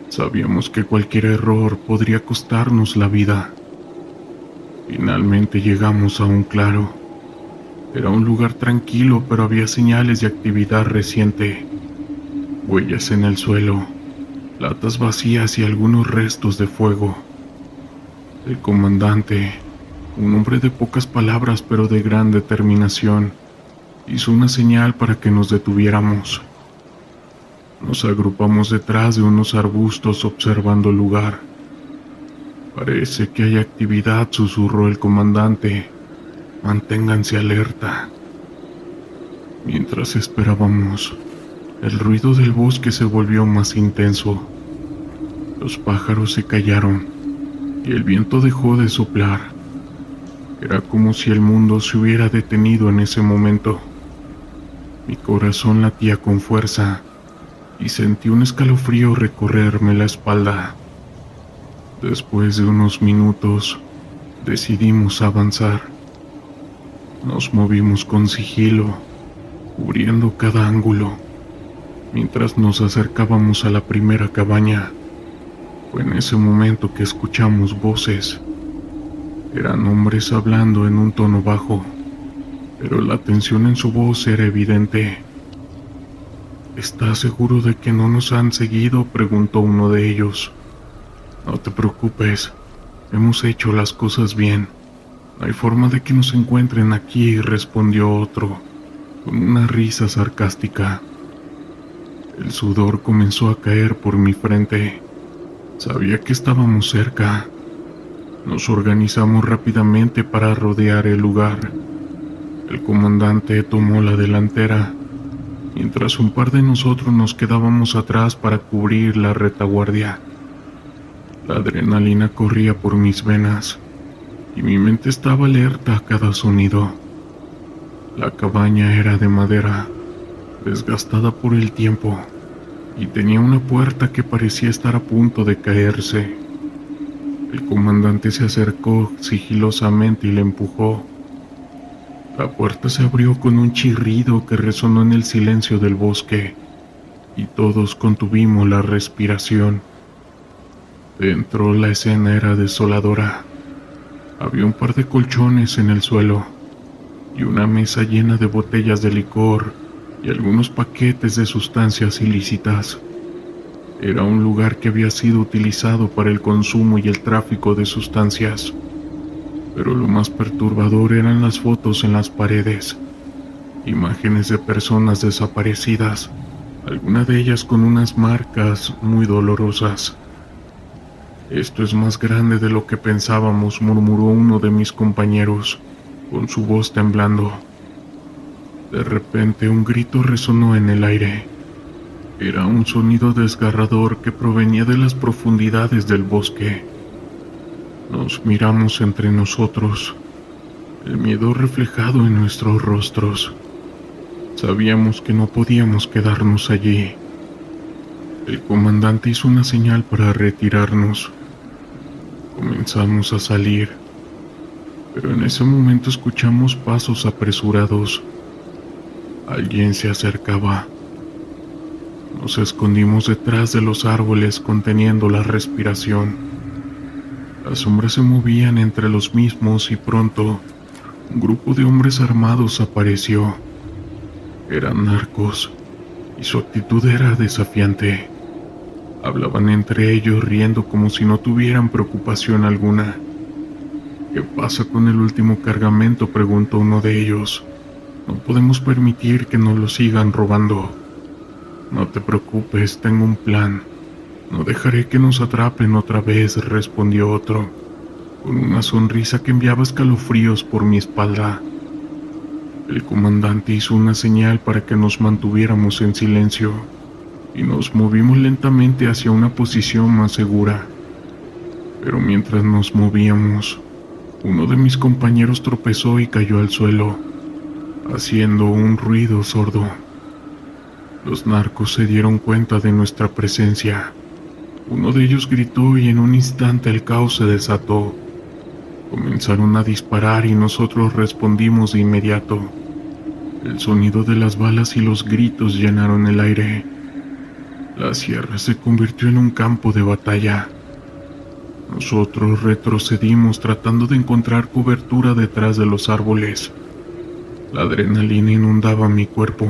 A: Sabíamos que cualquier error podría costarnos la vida. Finalmente llegamos a un claro. Era un lugar tranquilo, pero había señales de actividad reciente. Huellas en el suelo, latas vacías y algunos restos de fuego. El comandante, un hombre de pocas palabras pero de gran determinación, hizo una señal para que nos detuviéramos. Nos agrupamos detrás de unos arbustos observando el lugar. Parece que hay actividad, susurró el comandante. Manténganse alerta. Mientras esperábamos, el ruido del bosque se volvió más intenso. Los pájaros se callaron y el viento dejó de soplar. Era como si el mundo se hubiera detenido en ese momento. Mi corazón latía con fuerza y sentí un escalofrío recorrerme la espalda. Después de unos minutos, decidimos avanzar. Nos movimos con sigilo, cubriendo cada ángulo. Mientras nos acercábamos a la primera cabaña, fue en ese momento que escuchamos voces. Eran hombres hablando en un tono bajo, pero la tensión en su voz era evidente. ¿Estás seguro de que no nos han seguido?, preguntó uno de ellos. No te preocupes, hemos hecho las cosas bien. No hay forma de que nos encuentren aquí, respondió otro, con una risa sarcástica. El sudor comenzó a caer por mi frente. Sabía que estábamos cerca. Nos organizamos rápidamente para rodear el lugar. El comandante tomó la delantera, mientras un par de nosotros nos quedábamos atrás para cubrir la retaguardia. La adrenalina corría por mis venas y mi mente estaba alerta a cada sonido. La cabaña era de madera, desgastada por el tiempo, y tenía una puerta que parecía estar a punto de caerse. El comandante se acercó sigilosamente y la empujó. La puerta se abrió con un chirrido que resonó en el silencio del bosque, y todos contuvimos la respiración. Dentro la escena era desoladora. Había un par de colchones en el suelo y una mesa llena de botellas de licor y algunos paquetes de sustancias ilícitas. Era un lugar que había sido utilizado para el consumo y el tráfico de sustancias. Pero lo más perturbador eran las fotos en las paredes. Imágenes de personas desaparecidas, algunas de ellas con unas marcas muy dolorosas. Esto es más grande de lo que pensábamos, murmuró uno de mis compañeros, con su voz temblando. De repente un grito resonó en el aire. Era un sonido desgarrador que provenía de las profundidades del bosque. Nos miramos entre nosotros, el miedo reflejado en nuestros rostros. Sabíamos que no podíamos quedarnos allí. El comandante hizo una señal para retirarnos. Comenzamos a salir, pero en ese momento escuchamos pasos apresurados. Alguien se acercaba. Nos escondimos detrás de los árboles conteniendo la respiración. Las sombras se movían entre los mismos y pronto un grupo de hombres armados apareció. Eran narcos y su actitud era desafiante. Hablaban entre ellos riendo como si no tuvieran preocupación alguna. ¿Qué pasa con el último cargamento?, preguntó uno de ellos. No podemos permitir que nos lo sigan robando. No te preocupes, tengo un plan. No dejaré que nos atrapen otra vez, respondió otro, con una sonrisa que enviaba escalofríos por mi espalda. El comandante hizo una señal para que nos mantuviéramos en silencio y nos movimos lentamente hacia una posición más segura. Pero mientras nos movíamos, uno de mis compañeros tropezó y cayó al suelo, haciendo un ruido sordo. Los narcos se dieron cuenta de nuestra presencia. Uno de ellos gritó y en un instante el caos se desató. Comenzaron a disparar y nosotros respondimos de inmediato. El sonido de las balas y los gritos llenaron el aire. La sierra se convirtió en un campo de batalla. Nosotros retrocedimos tratando de encontrar cobertura detrás de los árboles. La adrenalina inundaba mi cuerpo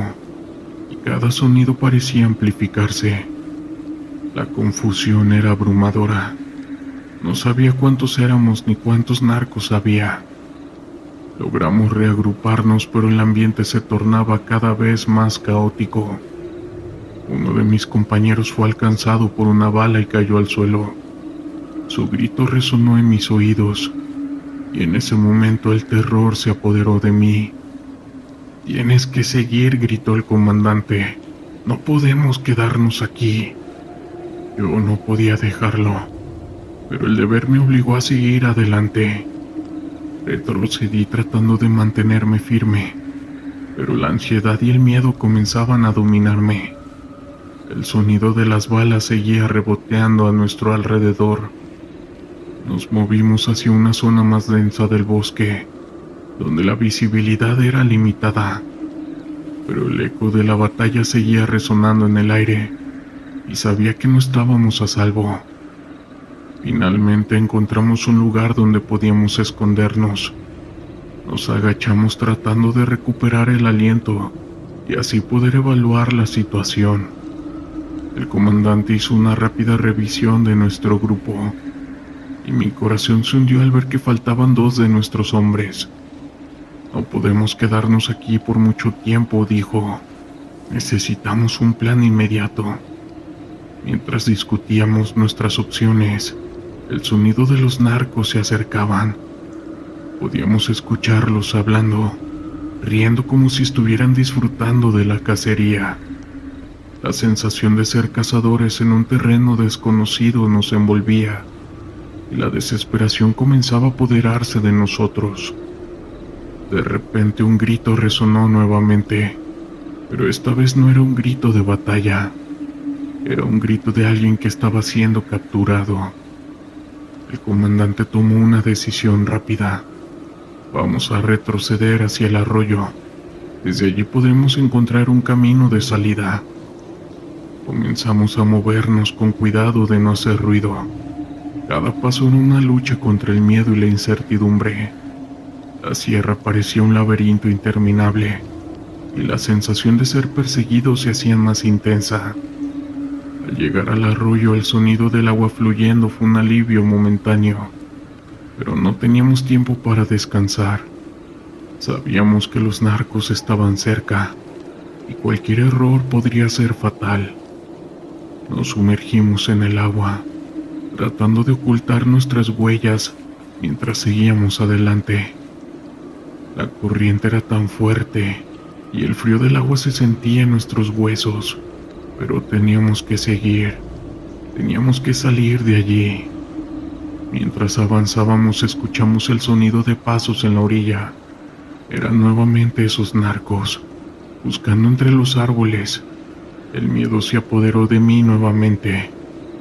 A: y cada sonido parecía amplificarse. La confusión era abrumadora. No sabía cuántos éramos ni cuántos narcos había. Logramos reagruparnos, pero el ambiente se tornaba cada vez más caótico. Uno de mis compañeros fue alcanzado por una bala y cayó al suelo. Su grito resonó en mis oídos, y en ese momento el terror se apoderó de mí. «Tienes que seguir», gritó el comandante. «No podemos quedarnos aquí». Yo no podía dejarlo, pero el deber me obligó a seguir adelante. Retrocedí tratando de mantenerme firme, pero la ansiedad y el miedo comenzaban a dominarme. El sonido de las balas seguía reboteando a nuestro alrededor. Nos movimos hacia una zona más densa del bosque, donde la visibilidad era limitada, pero el eco de la batalla seguía resonando en el aire, y sabía que no estábamos a salvo. Finalmente encontramos un lugar donde podíamos escondernos. Nos agachamos tratando de recuperar el aliento y así poder evaluar la situación. El comandante hizo una rápida revisión de nuestro grupo, y mi corazón se hundió al ver que faltaban 2 de nuestros hombres. «No podemos quedarnos aquí por mucho tiempo», dijo. «Necesitamos un plan inmediato». Mientras discutíamos nuestras opciones, el sonido de los narcos se acercaban. Podíamos escucharlos hablando, riendo como si estuvieran disfrutando de la cacería. La sensación de ser cazadores en un terreno desconocido nos envolvía, y la desesperación comenzaba a apoderarse de nosotros. De repente un grito resonó nuevamente, pero esta vez no era un grito de batalla. Era un grito de alguien que estaba siendo capturado. El comandante tomó una decisión rápida. «Vamos a retroceder hacia el arroyo. Desde allí podemos encontrar un camino de salida». Comenzamos a movernos con cuidado de no hacer ruido. Cada paso era una lucha contra el miedo y la incertidumbre. La sierra parecía un laberinto interminable, y la sensación de ser perseguidos se hacía más intensa. Al llegar al arroyo, el sonido del agua fluyendo fue un alivio momentáneo, pero no teníamos tiempo para descansar. Sabíamos que los narcos estaban cerca, y cualquier error podría ser fatal. Nos sumergimos en el agua, tratando de ocultar nuestras huellas mientras seguíamos adelante. La corriente era tan fuerte, y el frío del agua se sentía en nuestros huesos. Pero teníamos que seguir, teníamos que salir de allí. Mientras avanzábamos escuchamos el sonido de pasos en la orilla. Eran nuevamente esos narcos, buscando entre los árboles. El miedo se apoderó de mí nuevamente,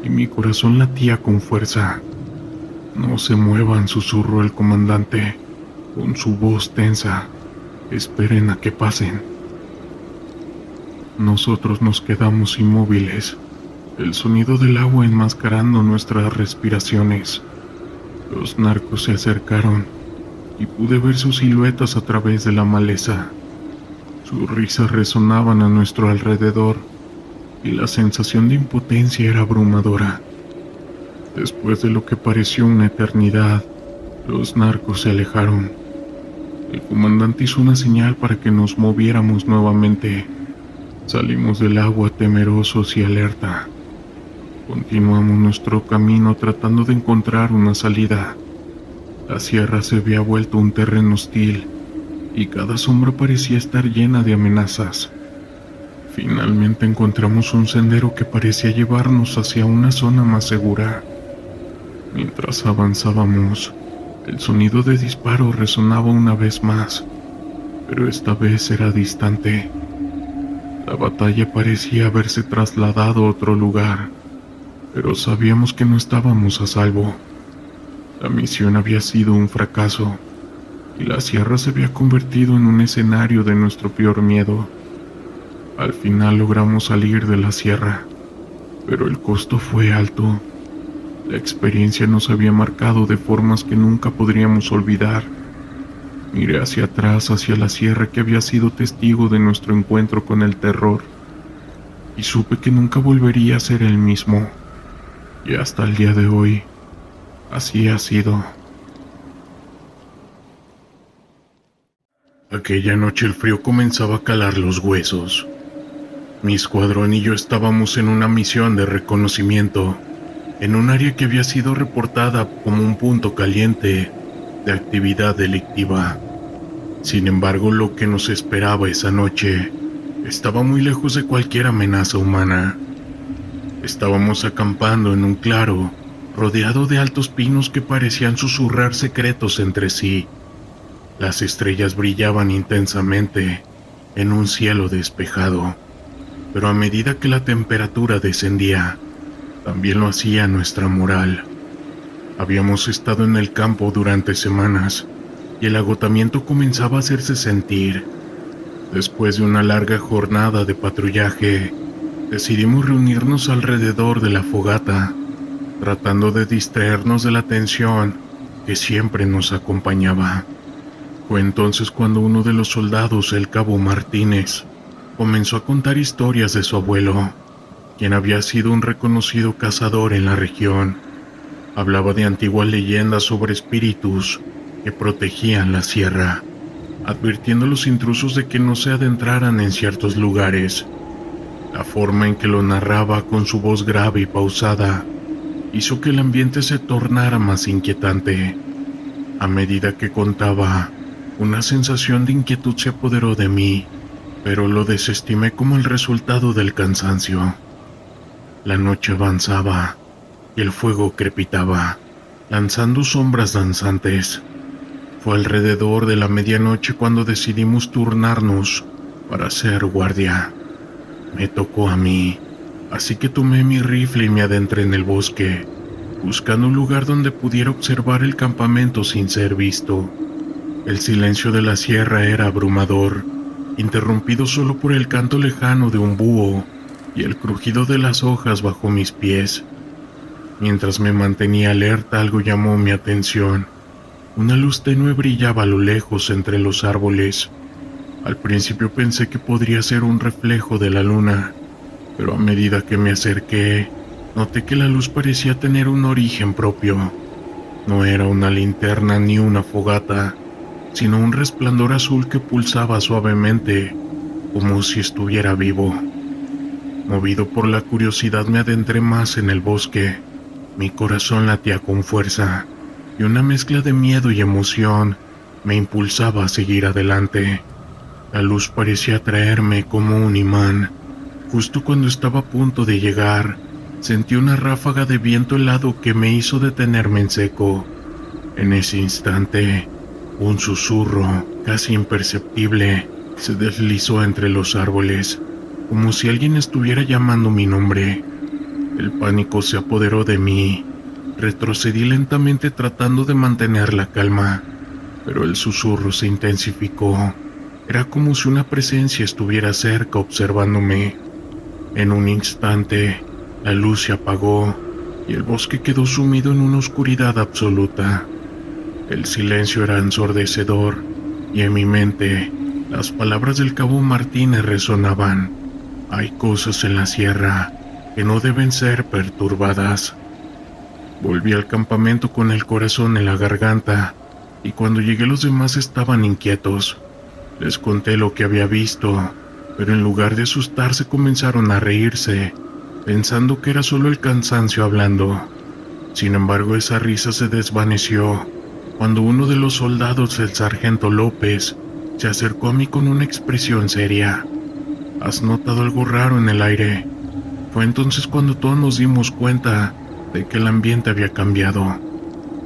A: y mi corazón latía con fuerza. «No se muevan», susurró el comandante, con su voz tensa. «Esperen a que pasen». Nosotros nos quedamos inmóviles, el sonido del agua enmascarando nuestras respiraciones. Los narcos se acercaron y pude ver sus siluetas a través de la maleza. Sus risas resonaban a nuestro alrededor y la sensación de impotencia era abrumadora. Después de lo que pareció una eternidad, los narcos se alejaron. El comandante hizo una señal para que nos moviéramos nuevamente. Salimos del agua temerosos y alerta. Continuamos nuestro camino tratando de encontrar una salida. La sierra se había vuelto un terreno hostil y cada sombra parecía estar llena de amenazas. Finalmente encontramos un sendero que parecía llevarnos hacia una zona más segura. Mientras avanzábamos, el sonido de disparos resonaba una vez más, pero esta vez era distante. La batalla parecía haberse trasladado a otro lugar, pero sabíamos que no estábamos a salvo. La misión había sido un fracaso, y la sierra se había convertido en un escenario de nuestro peor miedo. Al final logramos salir de la sierra, pero el costo fue alto. La experiencia nos había marcado de formas que nunca podríamos olvidar. Miré hacia atrás, hacia la sierra que había sido testigo de nuestro encuentro con el terror, y supe que nunca volvería a ser el mismo. Y hasta el día de hoy, así ha sido. Aquella noche el frío comenzaba a calar los huesos. Mi escuadrón y yo estábamos en una misión de reconocimiento, en un área que había sido reportada como un punto caliente de actividad delictiva. Sin embargo, lo que nos esperaba esa noche estaba muy lejos de cualquier amenaza humana. Estábamos acampando en un claro, rodeado de altos pinos que parecían susurrar secretos entre sí. Las estrellas brillaban intensamente en un cielo despejado, pero a medida que la temperatura descendía, también lo hacía nuestra moral. Habíamos estado en el campo durante semanas y el agotamiento comenzaba a hacerse sentir. Después de una larga jornada de patrullaje, decidimos reunirnos alrededor de la fogata, tratando de distraernos de la tensión que siempre nos acompañaba. Fue entonces cuando uno de los soldados, el cabo Martínez, comenzó a contar historias de su abuelo, quien había sido un reconocido cazador en la región. Hablaba de antiguas leyendas sobre espíritus que protegían la sierra, advirtiendo a los intrusos de que no se adentraran en ciertos lugares. La forma en que lo narraba con su voz grave y pausada hizo que el ambiente se tornara más inquietante. A medida que contaba, una sensación de inquietud se apoderó de mí, pero lo desestimé como el resultado del cansancio. La noche avanzaba y el fuego crepitaba, lanzando sombras danzantes. Fue alrededor de la medianoche cuando decidimos turnarnos para hacer guardia. Me tocó a mí, así que tomé mi rifle y me adentré en el bosque, buscando un lugar donde pudiera observar el campamento sin ser visto. El silencio de la sierra era abrumador, interrumpido solo por el canto lejano de un búho y el crujido de las hojas bajo mis pies. Mientras me mantenía alerta, algo llamó mi atención. Una luz tenue brillaba a lo lejos entre los árboles. Al principio pensé que podría ser un reflejo de la luna, pero a medida que me acerqué, noté que la luz parecía tener un origen propio. No era una linterna ni una fogata, sino un resplandor azul que pulsaba suavemente, como si estuviera vivo. Movido por la curiosidad, me adentré más en el bosque. Mi corazón latía con fuerza, y una mezcla de miedo y emoción me impulsaba a seguir adelante. La luz parecía atraerme como un imán. Justo cuando estaba a punto de llegar, sentí una ráfaga de viento helado que me hizo detenerme en seco. En ese instante, un susurro, casi imperceptible, se deslizó entre los árboles, como si alguien estuviera llamando mi nombre. El pánico se apoderó de mí. Retrocedí lentamente tratando de mantener la calma, pero el susurro se intensificó. Era como si una presencia estuviera cerca observándome. En un instante, la luz se apagó y el bosque quedó sumido en una oscuridad absoluta. El silencio era ensordecedor y en mi mente las palabras del cabo Martínez resonaban. Hay cosas en la sierra que no deben ser perturbadas. Volví al campamento con el corazón en la garganta y cuando llegué los demás estaban inquietos. Les conté lo que había visto, pero en lugar de asustarse comenzaron a reírse, pensando que era solo el cansancio hablando. Sin embargo, esa risa se desvaneció cuando uno de los soldados, el sargento López, se acercó a mí con una expresión seria. ¿Has notado algo raro en el aire? Fue entonces cuando todos nos dimos cuenta de que el ambiente había cambiado.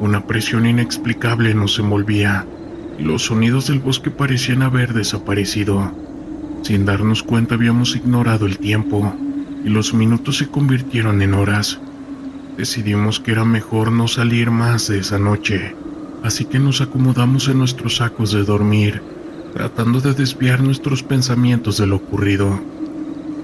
A: Una presión inexplicable nos envolvía y los sonidos del bosque parecían haber desaparecido. Sin darnos cuenta habíamos ignorado el tiempo y los minutos se convirtieron en horas. Decidimos que era mejor no salir más de esa noche, así que nos acomodamos en nuestros sacos de dormir, tratando de desviar nuestros pensamientos de lo ocurrido.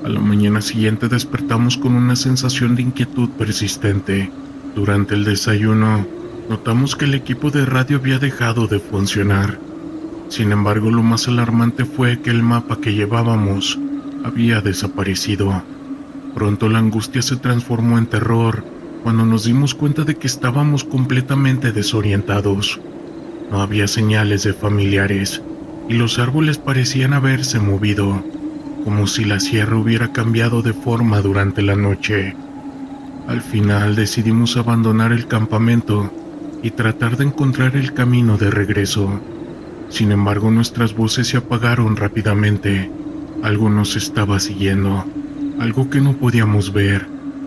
A: A la mañana siguiente despertamos con una sensación de inquietud persistente. Durante el desayuno, notamos que el equipo de radio había dejado de funcionar. Sin embargo, lo más alarmante fue que el mapa que llevábamos había desaparecido. Pronto la angustia se transformó en terror cuando nos dimos cuenta de que estábamos completamente desorientados. No había señales de familiares y los árboles parecían haberse movido, como si la sierra hubiera cambiado de forma durante la noche. Al final decidimos abandonar el campamento y tratar de encontrar el camino de regreso. Sin embargo, nuestras voces se apagaron rápidamente. Algo nos estaba siguiendo, algo que no podíamos ver,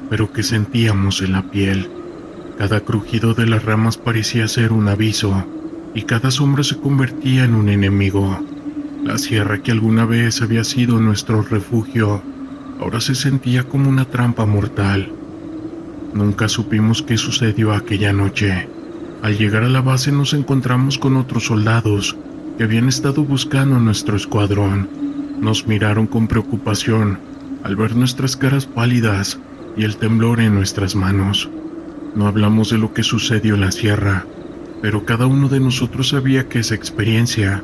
A: pero que sentíamos en la piel. Cada crujido de las ramas parecía ser un aviso, y cada sombra se convertía en un enemigo. La sierra que alguna vez había sido nuestro refugio, ahora se sentía como una trampa mortal. Nunca supimos qué sucedió aquella noche. Al llegar a la base nos encontramos con otros soldados que habían estado buscando nuestro escuadrón. Nos miraron con preocupación al ver nuestras caras pálidas y el temblor en nuestras manos. No hablamos de lo que sucedió en la sierra, pero cada uno de nosotros sabía que esa experiencia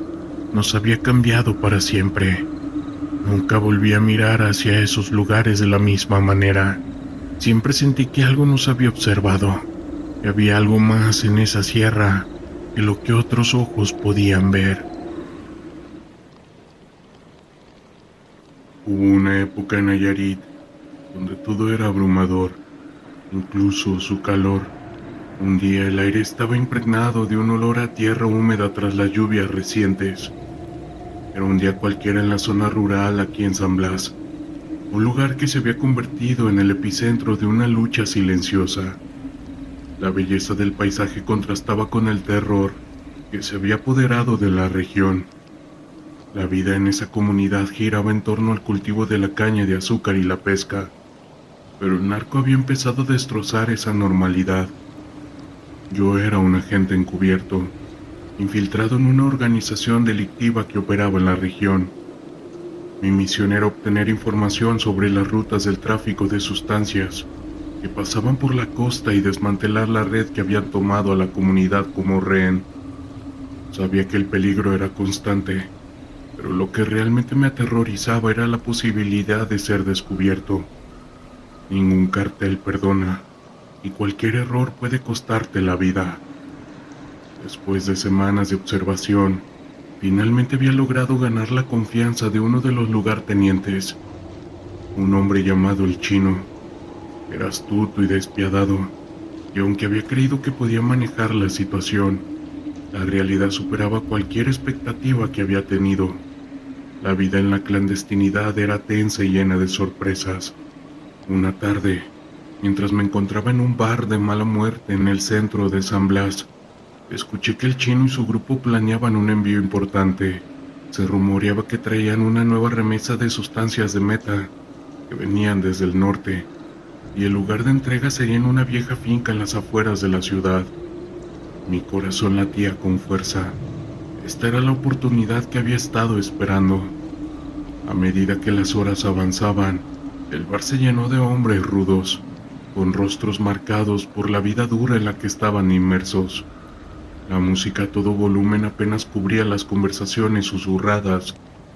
A: nos había cambiado para siempre. Nunca volví a mirar hacia esos lugares de la misma manera. Siempre sentí que algo nos había observado, que había algo más en esa sierra que lo que otros ojos podían ver. Hubo una época en Nayarit donde todo era abrumador, incluso su calor. Un día el aire estaba impregnado de un olor a tierra húmeda tras las lluvias recientes. Era un día cualquiera en la zona rural aquí en San Blas, un lugar que se había convertido en el epicentro de una lucha silenciosa. La belleza del paisaje contrastaba con el terror que se había apoderado de la región. La vida en esa comunidad giraba en torno al cultivo de la caña de azúcar y la pesca, pero el narco había empezado a destrozar esa normalidad. Yo era un agente encubierto, infiltrado en una organización delictiva que operaba en la región. Mi misión era obtener información sobre las rutas del tráfico de sustancias que pasaban por la costa y desmantelar la red que habían tomado a la comunidad como rehén. Sabía que el peligro era constante, pero lo que realmente me aterrorizaba era la posibilidad de ser descubierto. Ningún cartel perdona, y cualquier error puede costarte la vida. Después de semanas de observación, finalmente había logrado ganar la confianza de uno de los lugartenientes, un hombre llamado el Chino. Era astuto y despiadado, y aunque había creído que podía manejar la situación, la realidad superaba cualquier expectativa que había tenido. La vida en la clandestinidad era tensa y llena de sorpresas. Una tarde, mientras me encontraba en un bar de mala muerte en el centro de San Blas, escuché que el Chino y su grupo planeaban un envío importante. Se rumoreaba que traían una nueva remesa de sustancias de meta que venían desde el norte, y el lugar de entrega sería en una vieja finca en las afueras de la ciudad. Mi corazón latía con fuerza. Esta era la oportunidad que había estado esperando. A medida que las horas avanzaban, el bar se llenó de hombres rudos, con rostros marcados por la vida dura en la que estaban inmersos. La música a todo volumen apenas cubría las conversaciones susurradas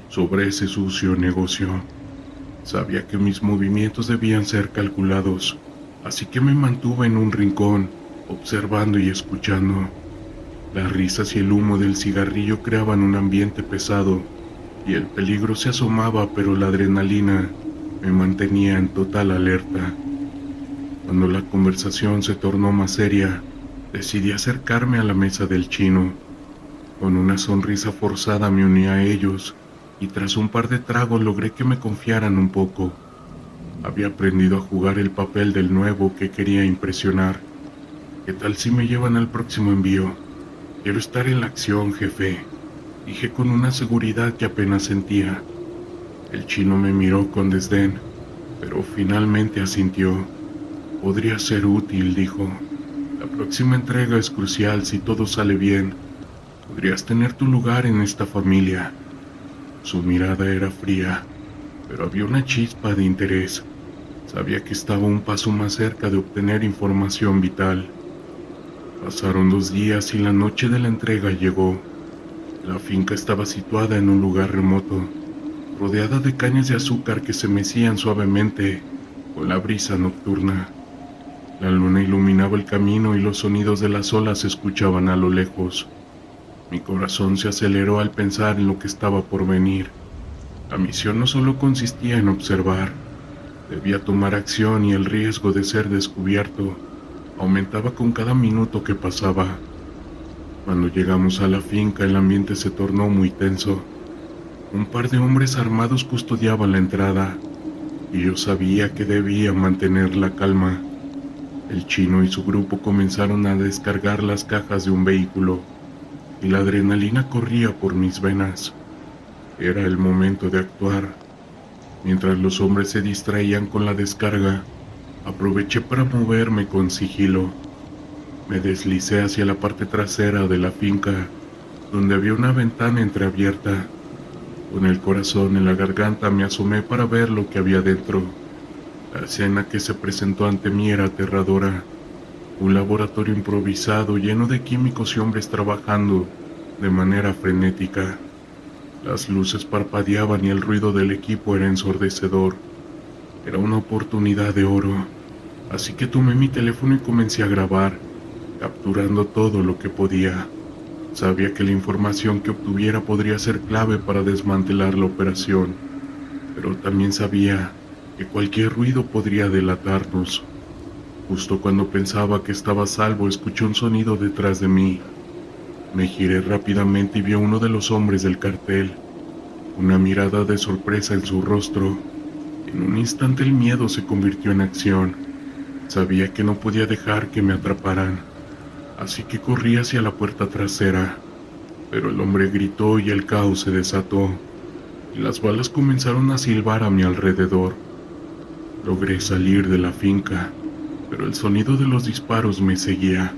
A: sobre ese sucio negocio. Sabía que mis movimientos debían ser calculados, así que me mantuve en un rincón, observando y escuchando. Las risas y el humo del cigarrillo creaban un ambiente pesado, y el peligro se asomaba, pero la adrenalina me mantenía en total alerta. Cuando la conversación se tornó más seria, decidí acercarme a la mesa del Chino. Con una sonrisa forzada me uní a ellos, y tras un par de tragos logré que me confiaran un poco. Había aprendido a jugar el papel del nuevo que quería impresionar. ¿Qué tal si me llevan al próximo envío? Quiero estar en la acción, jefe, dije con una seguridad que apenas sentía. El Chino me miró con desdén, pero finalmente asintió. Podría ser útil, dijo. La próxima entrega es crucial. Si todo sale bien, podrías tener tu lugar en esta familia. Su mirada era fría, pero había una chispa de interés. Sabía que estaba un paso más cerca de obtener información vital. Pasaron 2 días y la noche de la entrega llegó. La finca estaba situada en un lugar remoto, rodeada de cañas de azúcar que se mecían suavemente con la brisa nocturna. La luna iluminaba el camino y los sonidos de las olas se escuchaban a lo lejos. Mi corazón se aceleró al pensar en lo que estaba por venir. La misión no solo consistía en observar, debía tomar acción y el riesgo de ser descubierto aumentaba con cada minuto que pasaba. Cuando llegamos a la finca, el ambiente se tornó muy tenso. Un par de hombres armados custodiaban la entrada, y yo sabía que debía mantener la calma. El chino y su grupo comenzaron a descargar las cajas de un vehículo, y la adrenalina corría por mis venas. Era el momento de actuar. Mientras los hombres se distraían con la descarga, aproveché para moverme con sigilo. Me deslicé hacia la parte trasera de la finca, donde había una ventana entreabierta. Con el corazón en la garganta me asomé para ver lo que había dentro. La escena que se presentó ante mí era aterradora. Un laboratorio improvisado lleno de químicos y hombres trabajando de manera frenética. Las luces parpadeaban y el ruido del equipo era ensordecedor. Era una oportunidad de oro, así que tomé mi teléfono y comencé a grabar, capturando todo lo que podía. Sabía que la información que obtuviera podría ser clave para desmantelar la operación, pero también sabía que cualquier ruido podría delatarnos. Justo cuando pensaba que estaba a salvo, escuché un sonido detrás de mí. Me giré rápidamente y vi a uno de los hombres del cartel, una mirada de sorpresa en su rostro. En un instante el miedo se convirtió en acción. Sabía que no podía dejar que me atraparan, así que corrí hacia la puerta trasera, pero el hombre gritó y el caos se desató, y las balas comenzaron a silbar a mi alrededor. Logré salir de la finca, pero el sonido de los disparos me seguía.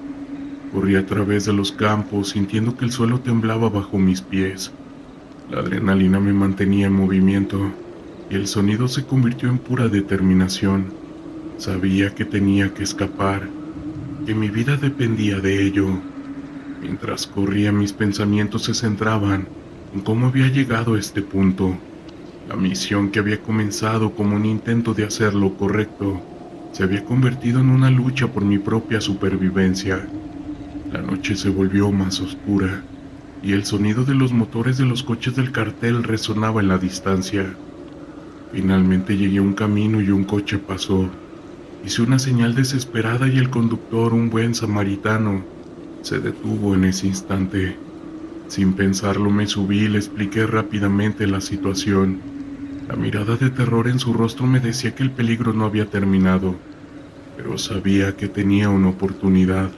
A: Corrí a través de los campos, sintiendo que el suelo temblaba bajo mis pies. La adrenalina me mantenía en movimiento, y el sonido se convirtió en pura determinación. Sabía que tenía que escapar, que mi vida dependía de ello. Mientras corría, mis pensamientos se centraban en cómo había llegado a este punto. La misión que había comenzado como un intento de hacer lo correcto se había convertido en una lucha por mi propia supervivencia. La noche se volvió más oscura, y el sonido de los motores de los coches del cartel resonaba en la distancia. Finalmente llegué a un camino y un coche pasó. Hice una señal desesperada y el conductor, un buen samaritano, se detuvo en ese instante. Sin pensarlo me subí y le expliqué rápidamente la situación. La mirada de terror en su rostro me decía que el peligro no había terminado, pero sabía que tenía una oportunidad.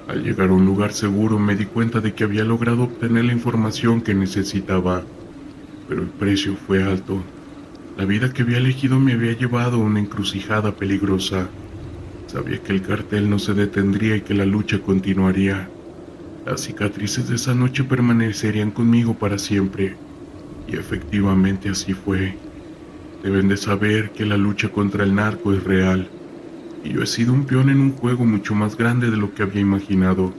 A: Al llegar a un lugar seguro me di cuenta de que había logrado obtener la información que necesitaba, pero el precio fue alto. La vida que había elegido me había llevado a una encrucijada peligrosa. Sabía que el cartel no se detendría y que la lucha continuaría. Las cicatrices de esa noche permanecerían conmigo para siempre, y efectivamente así fue. Deben de saber que la lucha contra el narco es real, y yo he sido un peón en un juego mucho más grande de lo que había imaginado.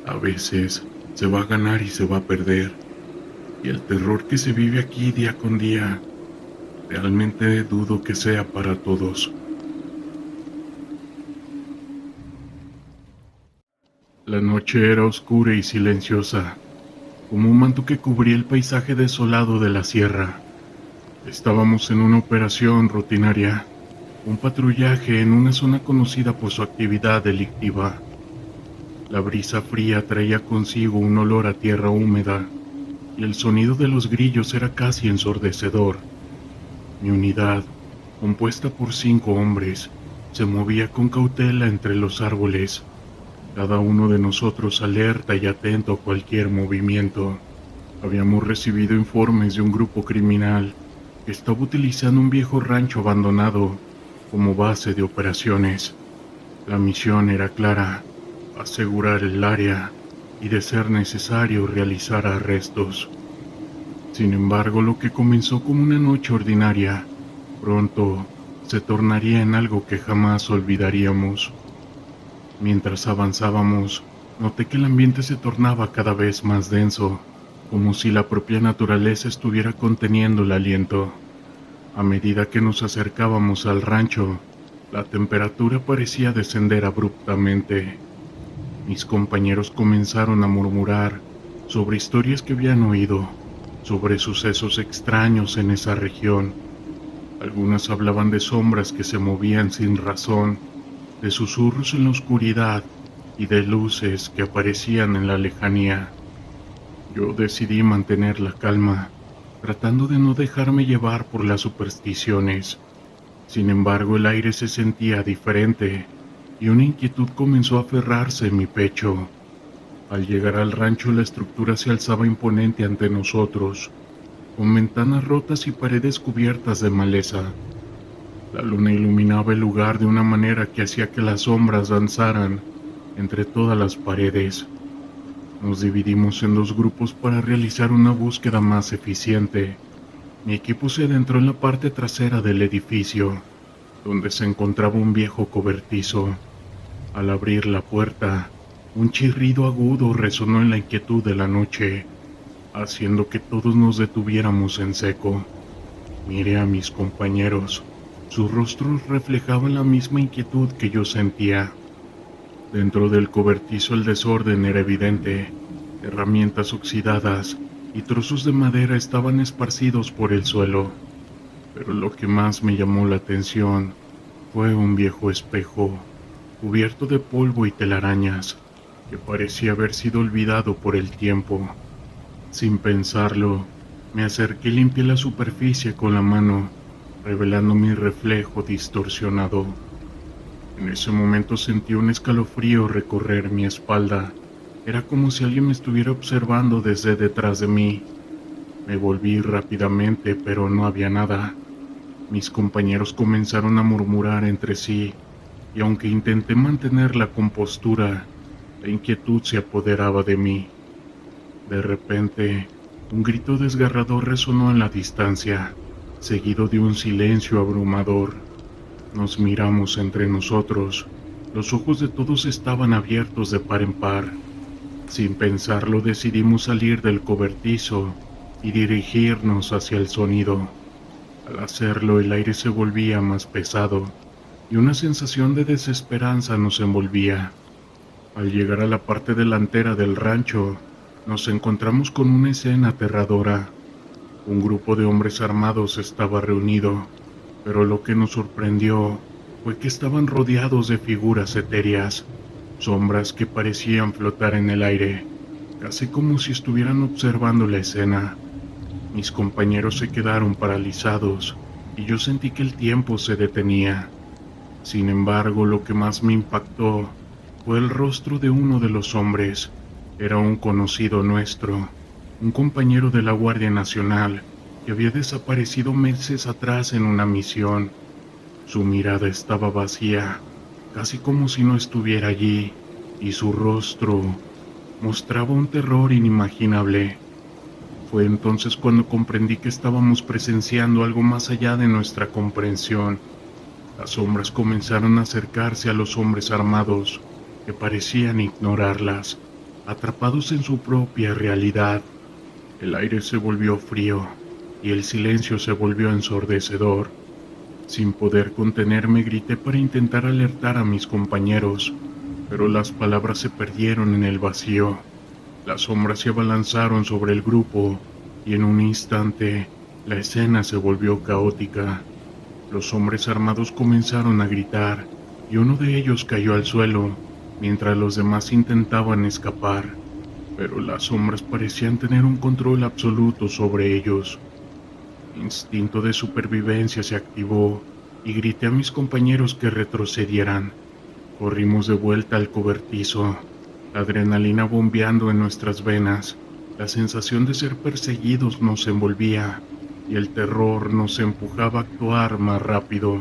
A: A veces se va a ganar y se va a perder, y el terror que se vive aquí día con día, realmente dudo que sea para todos. La noche era oscura y silenciosa, como un manto que cubría el paisaje desolado de la sierra. Estábamos en una operación rutinaria, un patrullaje en una zona conocida por su actividad delictiva. La brisa fría traía consigo un olor a tierra húmeda, y el sonido de los grillos era casi ensordecedor. Mi unidad, compuesta por 5 hombres, se movía con cautela entre los árboles, cada uno de nosotros alerta y atento a cualquier movimiento. Habíamos recibido informes de un grupo criminal que estaba utilizando un viejo rancho abandonado como base de operaciones. La misión era clara: asegurar el área y, de ser necesario, realizar arrestos. Sin embargo, lo que comenzó como una noche ordinaria, pronto se tornaría en algo que jamás olvidaríamos. Mientras avanzábamos, noté que el ambiente se tornaba cada vez más denso, como si la propia naturaleza estuviera conteniendo el aliento. A medida que nos acercábamos al rancho, la temperatura parecía descender abruptamente. Mis compañeros comenzaron a murmurar sobre historias que habían oído, sobre sucesos extraños en esa región. Algunas hablaban de sombras que se movían sin razón, de susurros en la oscuridad y de luces que aparecían en la lejanía. Yo decidí mantener la calma, tratando de no dejarme llevar por las supersticiones. Sin embargo, el aire se sentía diferente y una inquietud comenzó a aferrarse en mi pecho. Al llegar al rancho, la estructura se alzaba imponente ante nosotros, con ventanas rotas y paredes cubiertas de maleza. La luna iluminaba el lugar de una manera que hacía que las sombras danzaran entre todas las paredes. Nos dividimos en dos grupos para realizar una búsqueda más eficiente. Mi equipo se adentró en la parte trasera del edificio, donde se encontraba un viejo cobertizo. Al abrir la puerta, un chirrido agudo resonó en la inquietud de la noche, haciendo que todos nos detuviéramos en seco. Miré a mis compañeros. Sus rostros reflejaban la misma inquietud que yo sentía. Dentro del cobertizo el desorden era evidente. Herramientas oxidadas y trozos de madera estaban esparcidos por el suelo. Pero lo que más me llamó la atención fue un viejo espejo, cubierto de polvo y telarañas, que parecía haber sido olvidado por el tiempo. Sin pensarlo, me acerqué y limpié la superficie con la mano, revelando mi reflejo distorsionado. En ese momento sentí un escalofrío recorrer mi espalda. Era como si alguien me estuviera observando desde detrás de mí. Me volví rápidamente, pero no había nada. Mis compañeros comenzaron a murmurar entre sí, y aunque intenté mantener la compostura, la inquietud se apoderaba de mí. De repente, un grito desgarrador resonó en la distancia, seguido de un silencio abrumador. Nos miramos entre nosotros. Los ojos de todos estaban abiertos de par en par. Sin pensarlo, decidimos salir del cobertizo y dirigirnos hacia el sonido. Al hacerlo, el aire se volvía más pesado y una sensación de desesperanza nos envolvía. Al llegar a la parte delantera del rancho, nos encontramos con una escena aterradora. Un grupo de hombres armados estaba reunido, pero lo que nos sorprendió fue que estaban rodeados de figuras etéreas, sombras que parecían flotar en el aire, casi como si estuvieran observando la escena. Mis compañeros se quedaron paralizados y yo sentí que el tiempo se detenía. Sin embargo, lo que más me impactó fue el rostro de uno de los hombres. Era un conocido nuestro, un compañero de la Guardia Nacional que había desaparecido meses atrás en una misión. Su mirada estaba vacía, casi como si no estuviera allí, y su rostro mostraba un terror inimaginable. Fue entonces cuando comprendí que estábamos presenciando algo más allá de nuestra comprensión. Las sombras comenzaron a acercarse a los hombres armados, que parecían ignorarlas, atrapados en su propia realidad. El aire se volvió frío y el silencio se volvió ensordecedor. Sin poder contenerme, grité para intentar alertar a mis compañeros, pero las palabras se perdieron en el vacío. Las sombras se abalanzaron sobre el grupo y en un instante la escena se volvió caótica. Los hombres armados comenzaron a gritar y uno de ellos cayó al suelo, mientras los demás intentaban escapar, pero las sombras parecían tener un control absoluto sobre ellos. Mi instinto de supervivencia se activó y grité a mis compañeros que retrocedieran. Corrimos de vuelta al cobertizo, la adrenalina bombeando en nuestras venas. La sensación de ser perseguidos nos envolvía y el terror nos empujaba a actuar más rápido.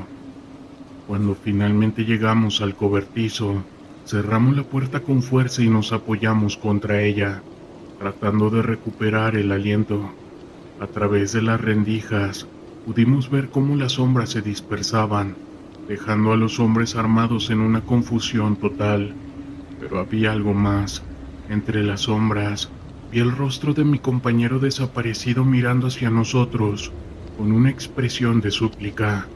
A: Cuando finalmente llegamos al cobertizo, cerramos la puerta con fuerza y nos apoyamos contra ella, tratando de recuperar el aliento. A través de las rendijas, Pudimos ver cómo las sombras se dispersaban, dejando a los hombres armados en una confusión total. Pero había algo más. Entre las sombras, vi el rostro de mi compañero desaparecido mirando hacia nosotros, con una expresión de súplica.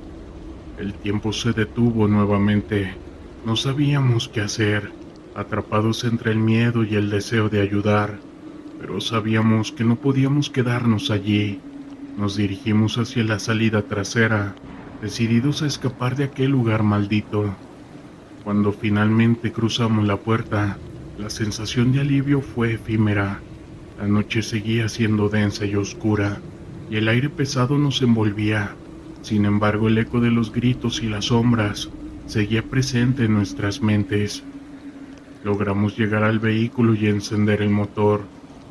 A: El tiempo se detuvo nuevamente. No sabíamos qué hacer, atrapados entre el miedo y el deseo de ayudar, pero sabíamos que no podíamos quedarnos allí. Nos dirigimos hacia la salida trasera, decididos a escapar de aquel lugar maldito. Cuando finalmente cruzamos la puerta, la sensación de alivio fue efímera. La noche seguía siendo densa y oscura, y el aire pesado nos envolvía. Sin embargo, el eco de los gritos y las sombras seguía presente en nuestras mentes. Logramos llegar al vehículo y encender el motor.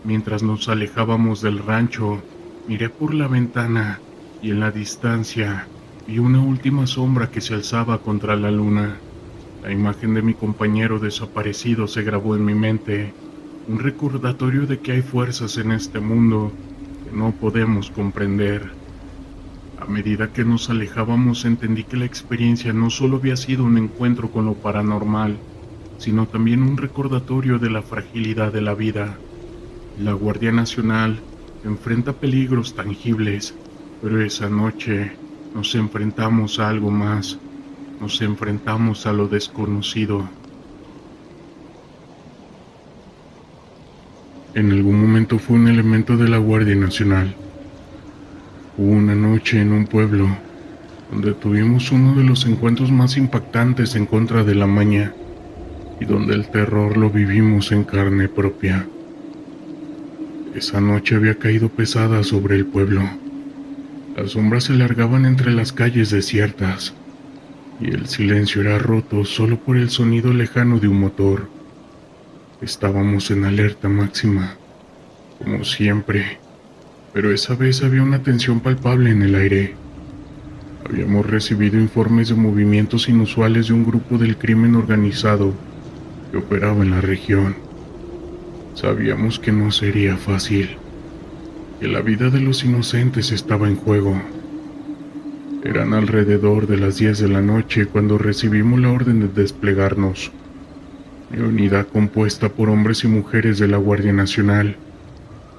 A: Mientras nos alejábamos del rancho, miré por la ventana y en la distancia vi una última sombra que se alzaba contra la luna. La imagen de mi compañero desaparecido se grabó en mi mente, un recordatorio de que hay fuerzas en este mundo que no podemos comprender. A medida que nos alejábamos entendí que la experiencia no solo había sido un encuentro con lo paranormal, sino también un recordatorio de la fragilidad de la vida. La Guardia Nacional enfrenta peligros tangibles, pero esa noche nos enfrentamos a algo más. Nos enfrentamos a lo desconocido. En algún momento fue un elemento de la Guardia Nacional. Hubo una noche en un pueblo donde tuvimos uno de los encuentros más impactantes en contra de la maña y donde el terror lo vivimos en carne propia. Esa noche había caído pesada sobre el pueblo. Las sombras se largaban entre las calles desiertas y el silencio era roto solo por el sonido lejano de un motor. Estábamos en alerta máxima, como siempre, pero esa vez había una tensión palpable en el aire. Habíamos recibido informes de movimientos inusuales de un grupo del crimen organizado que operaba en la región. Sabíamos que no sería fácil, que la vida de los inocentes estaba en juego. Eran alrededor de las 10 de la noche cuando recibimos la orden de desplegarnos. Mi unidad, compuesta por hombres y mujeres de la Guardia Nacional,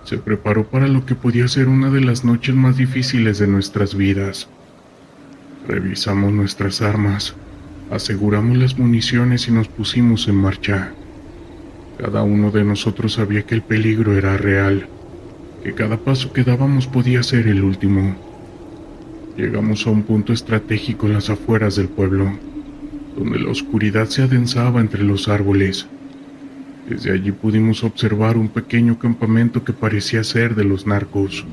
A: se preparó para lo que podía ser una de las noches más difíciles de nuestras vidas. Revisamos nuestras armas, aseguramos las municiones y nos pusimos en marcha. Cada uno de nosotros sabía que el peligro era real, que cada paso que dábamos podía ser el último. Llegamos a un punto estratégico en las afueras del pueblo, donde la oscuridad se adensaba entre los árboles. Desde allí pudimos observar un pequeño campamento que parecía ser de los narcos.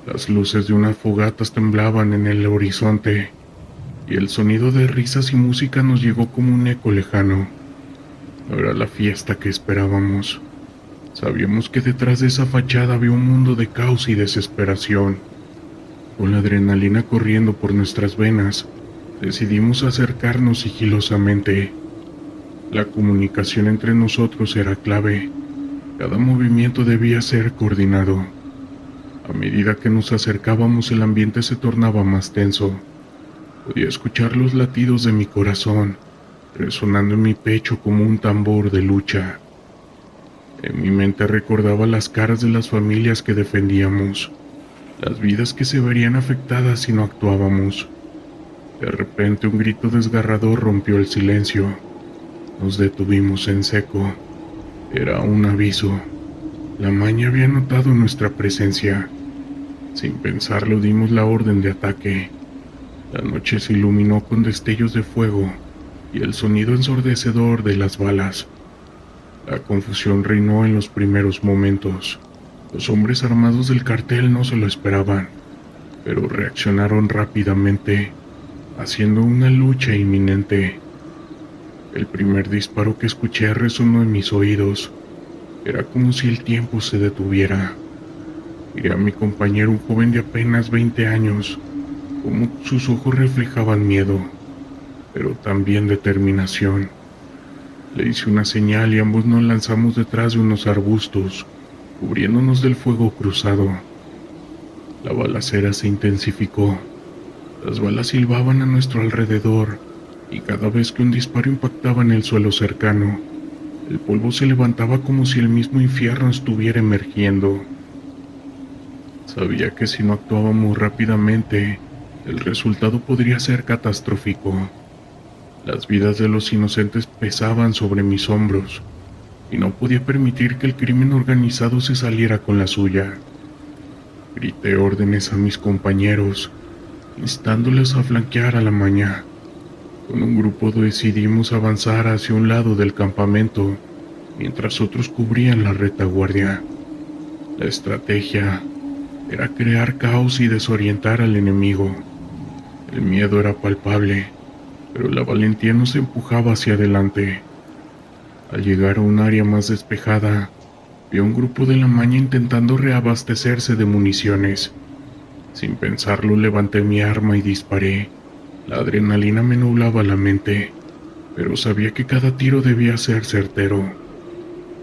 A: Las luces de unas fogatas temblaban en el horizonte, y el sonido de risas y música nos llegó como un eco lejano. No era la fiesta que esperábamos. Sabíamos que detrás de esa fachada había un mundo de caos y desesperación. Con la adrenalina corriendo por nuestras venas, decidimos acercarnos sigilosamente. La comunicación entre nosotros era clave. Cada movimiento debía ser coordinado. A medida que nos acercábamos, el ambiente se tornaba más tenso. Podía escuchar los latidos de mi corazón, resonando en mi pecho como un tambor de lucha. En mi mente recordaba las caras de las familias que defendíamos, las vidas que se verían afectadas si no actuábamos. De repente, un grito desgarrador rompió el silencio. Nos detuvimos en seco. Era un aviso. La maña había notado nuestra presencia. Sin pensarlo, dimos la orden de ataque. La noche se iluminó con destellos de fuego y el sonido ensordecedor de las balas. La confusión reinó en los primeros momentos. Los hombres armados del cartel no se lo esperaban, pero reaccionaron rápidamente, haciendo una lucha inminente. El primer disparo que escuché resonó en mis oídos. Era como si el tiempo se detuviera. Miré a mi compañero, un joven de apenas 20 años, como sus ojos reflejaban miedo, pero también determinación. Le hice una señal y ambos nos lanzamos detrás de unos arbustos, cubriéndonos del fuego cruzado. La balacera se intensificó. Las balas silbaban a nuestro alrededor, y cada vez que un disparo impactaba en el suelo cercano, el polvo se levantaba como si el mismo infierno estuviera emergiendo. Sabía que si no actuábamos rápidamente, el resultado podría ser catastrófico. Las vidas de los inocentes pesaban sobre mis hombros, y no podía permitir que el crimen organizado se saliera con la suya. Grité órdenes a mis compañeros, instándoles a flanquear a la maña. Con un grupo decidimos avanzar hacia un lado del campamento, mientras otros cubrían la retaguardia. La estrategia era crear caos y desorientar al enemigo. El miedo era palpable, pero la valentía nos empujaba hacia adelante. Al llegar a un área más despejada, vi a un grupo de la maña intentando reabastecerse de municiones. Sin pensarlo, levanté mi arma y disparé. La adrenalina me nublaba la mente, pero sabía que cada tiro debía ser certero.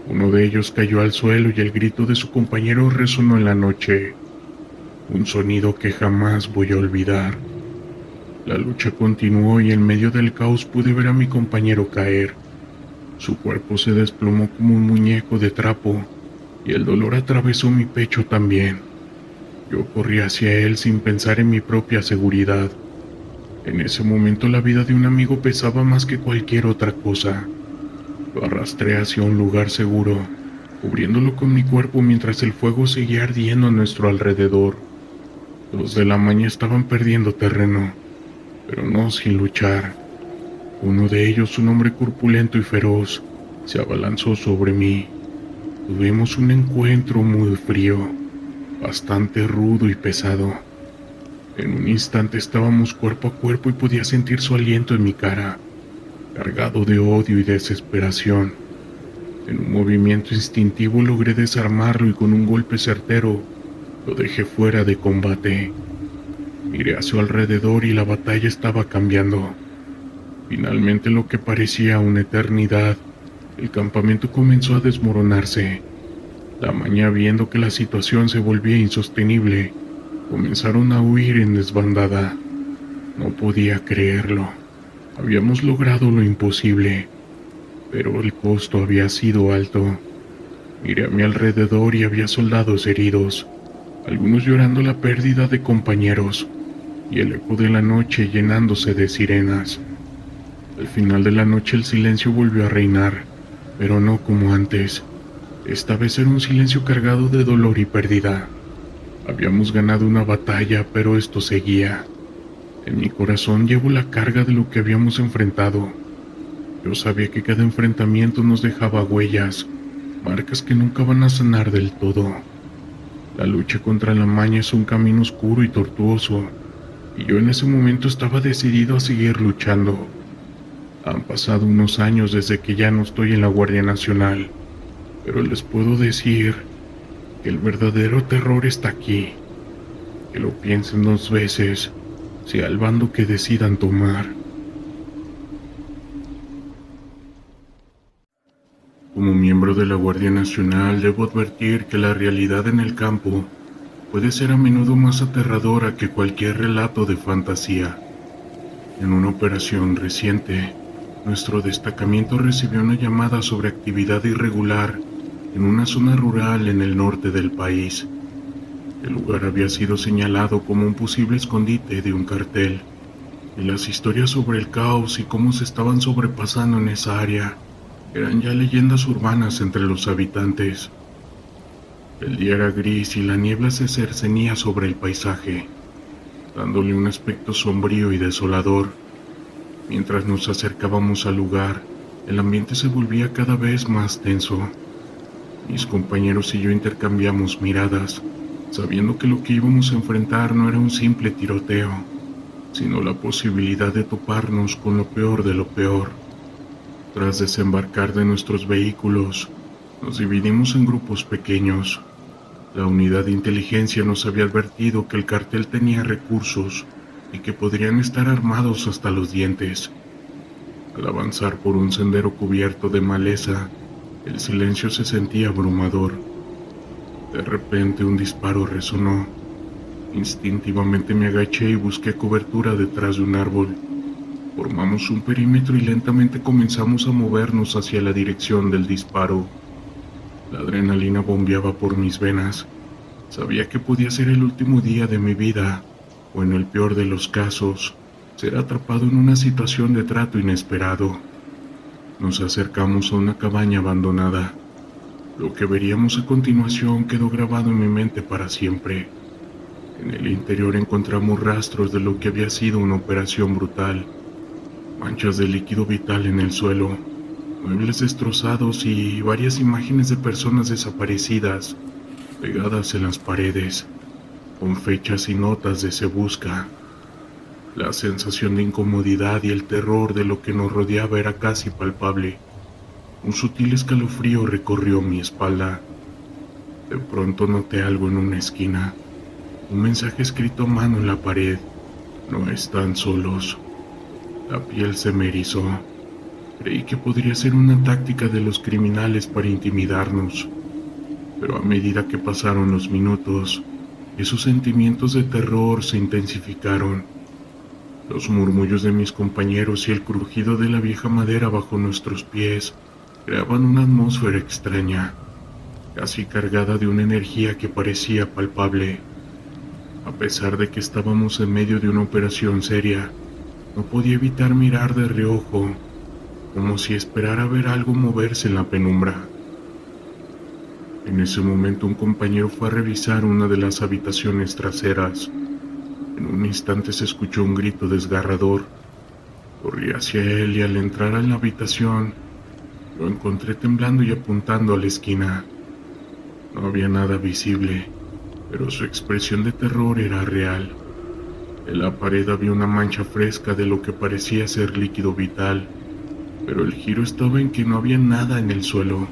A: Uno de ellos cayó al suelo y el grito de su compañero resonó en la noche, un sonido que jamás voy a olvidar. La lucha continuó y en medio del caos pude ver a mi compañero caer. Su cuerpo se desplomó como un muñeco de trapo y el dolor atravesó mi pecho también. Yo corrí hacia él sin pensar en mi propia seguridad. En ese momento la vida de un amigo pesaba más que cualquier otra cosa. Lo arrastré hacia un lugar seguro, cubriéndolo con mi cuerpo mientras el fuego seguía ardiendo a nuestro alrededor. Los de la maña estaban perdiendo terreno, pero no sin luchar. Uno de ellos, un hombre corpulento y feroz, se abalanzó sobre mí. Tuvimos un encuentro muy frío, bastante rudo y pesado. En un instante estábamos cuerpo a cuerpo y podía sentir su aliento en mi cara, cargado de odio y desesperación. En un movimiento instintivo logré desarmarlo y con un golpe certero lo dejé fuera de combate. Miré a su alrededor y la batalla estaba cambiando. Finalmente, lo que parecía una eternidad, el campamento comenzó a desmoronarse. La maña, viendo que la situación se volvía insostenible, comenzaron a huir en desbandada. No podía creerlo. Habíamos logrado lo imposible, pero el costo había sido alto. Miré a mi alrededor y había soldados heridos, algunos llorando la pérdida de compañeros, y el eco de la noche llenándose de sirenas. Al final de la noche el silencio volvió a reinar, pero no como antes. Esta vez era un silencio cargado de dolor y pérdida. Habíamos ganado una batalla, pero esto seguía. En mi corazón llevo la carga de lo que habíamos enfrentado. Yo sabía que cada enfrentamiento nos dejaba huellas, marcas que nunca van a sanar del todo. La lucha contra la maña es un camino oscuro y tortuoso, y yo en ese momento estaba decidido a seguir luchando. Han pasado unos años desde que ya no estoy en la Guardia Nacional, pero les puedo decir que el verdadero terror está aquí. Que lo piensen dos veces, sea el bando que decidan tomar. Como miembro de la Guardia Nacional, debo advertir que la realidad en el campo puede ser a menudo más aterradora que cualquier relato de fantasía. En una operación reciente, nuestro destacamento recibió una llamada sobre actividad irregular en una zona rural en el norte del país. El lugar había sido señalado como un posible escondite de un cartel, y las historias sobre el caos y cómo se estaban sobrepasando en esa área eran ya leyendas urbanas entre los habitantes. El día era gris y la niebla se cercenía sobre el paisaje, dándole un aspecto sombrío y desolador. Mientras nos acercábamos al lugar, el ambiente se volvía cada vez más tenso. Mis compañeros y yo intercambiamos miradas, sabiendo que lo que íbamos a enfrentar no era un simple tiroteo, sino la posibilidad de toparnos con lo peor de lo peor. Tras desembarcar de nuestros vehículos, nos dividimos en grupos pequeños. La unidad de inteligencia nos había advertido que el cartel tenía recursos y que podrían estar armados hasta los dientes. Al avanzar por un sendero cubierto de maleza, el silencio se sentía abrumador. De repente un disparo resonó, Instintivamente me agaché y busqué cobertura detrás de un árbol. Formamos un perímetro y lentamente comenzamos a movernos hacia la dirección del disparo. La adrenalina bombeaba por mis venas. Sabía que podía ser el último día de mi vida, o en el peor de los casos, ser atrapado en una situación de trato inesperado. Nos acercamos a una cabaña abandonada. Lo que veríamos a continuación quedó grabado en mi mente para siempre. En el interior encontramos rastros de lo que había sido una operación brutal. Manchas de líquido vital en el suelo, muebles destrozados y varias imágenes de personas desaparecidas pegadas en las paredes, con fechas y notas de se busca. La sensación de incomodidad y el terror de lo que nos rodeaba era casi palpable. Un sutil escalofrío recorrió mi espalda. De pronto noté algo en una esquina, un mensaje escrito a mano en la pared: no están solos. La piel se me erizó. Creí que podría ser una táctica de los criminales para intimidarnos, pero a medida que pasaron los minutos, esos sentimientos de terror se intensificaron. Los murmullos de mis compañeros y el crujido de la vieja madera bajo nuestros pies creaban una atmósfera extraña, casi cargada de una energía que parecía palpable. A pesar de que estábamos en medio de una operación seria, no podía evitar mirar de reojo, como si esperara ver algo moverse en la penumbra. En ese momento un compañero fue a revisar una de las habitaciones traseras. En un instante se escuchó un grito desgarrador. Corrí hacia él y al entrar en la habitación, lo encontré temblando y apuntando a la esquina. No había nada visible, pero su expresión de terror era real. En la pared había una mancha fresca de lo que parecía ser líquido vital, pero el giro estaba en que no había nada en el suelo.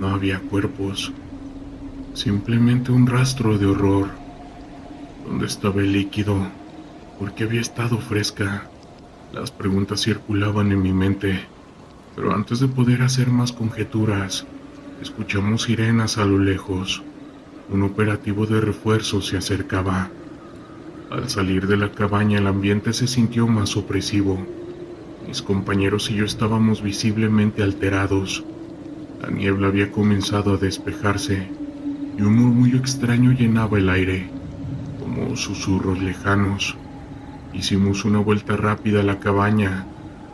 A: No había cuerpos, simplemente un rastro de horror. ¿Dónde estaba el líquido? ¿Por qué había estado fresca? Las preguntas circulaban en mi mente, pero antes de poder hacer más conjeturas, escuchamos sirenas a lo lejos. Un operativo de refuerzo se acercaba. Al salir de la cabaña el ambiente se sintió más opresivo. Mis compañeros y yo estábamos visiblemente alterados. La niebla había comenzado a despejarse y un murmullo extraño llenaba el aire, como susurros lejanos. Hicimos una vuelta rápida a la cabaña,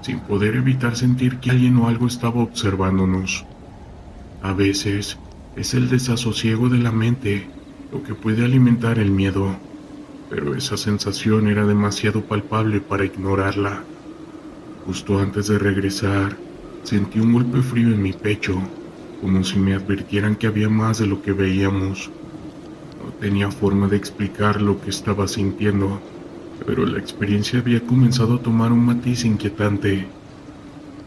A: sin poder evitar sentir que alguien o algo estaba observándonos. A veces es el desasosiego de la mente lo que puede alimentar el miedo, pero esa sensación era demasiado palpable para ignorarla. Justo antes de regresar, sentí un golpe frío en mi pecho, como si me advirtieran que había más de lo que veíamos. No tenía forma de explicar lo que estaba sintiendo, pero la experiencia había comenzado a tomar un matiz inquietante.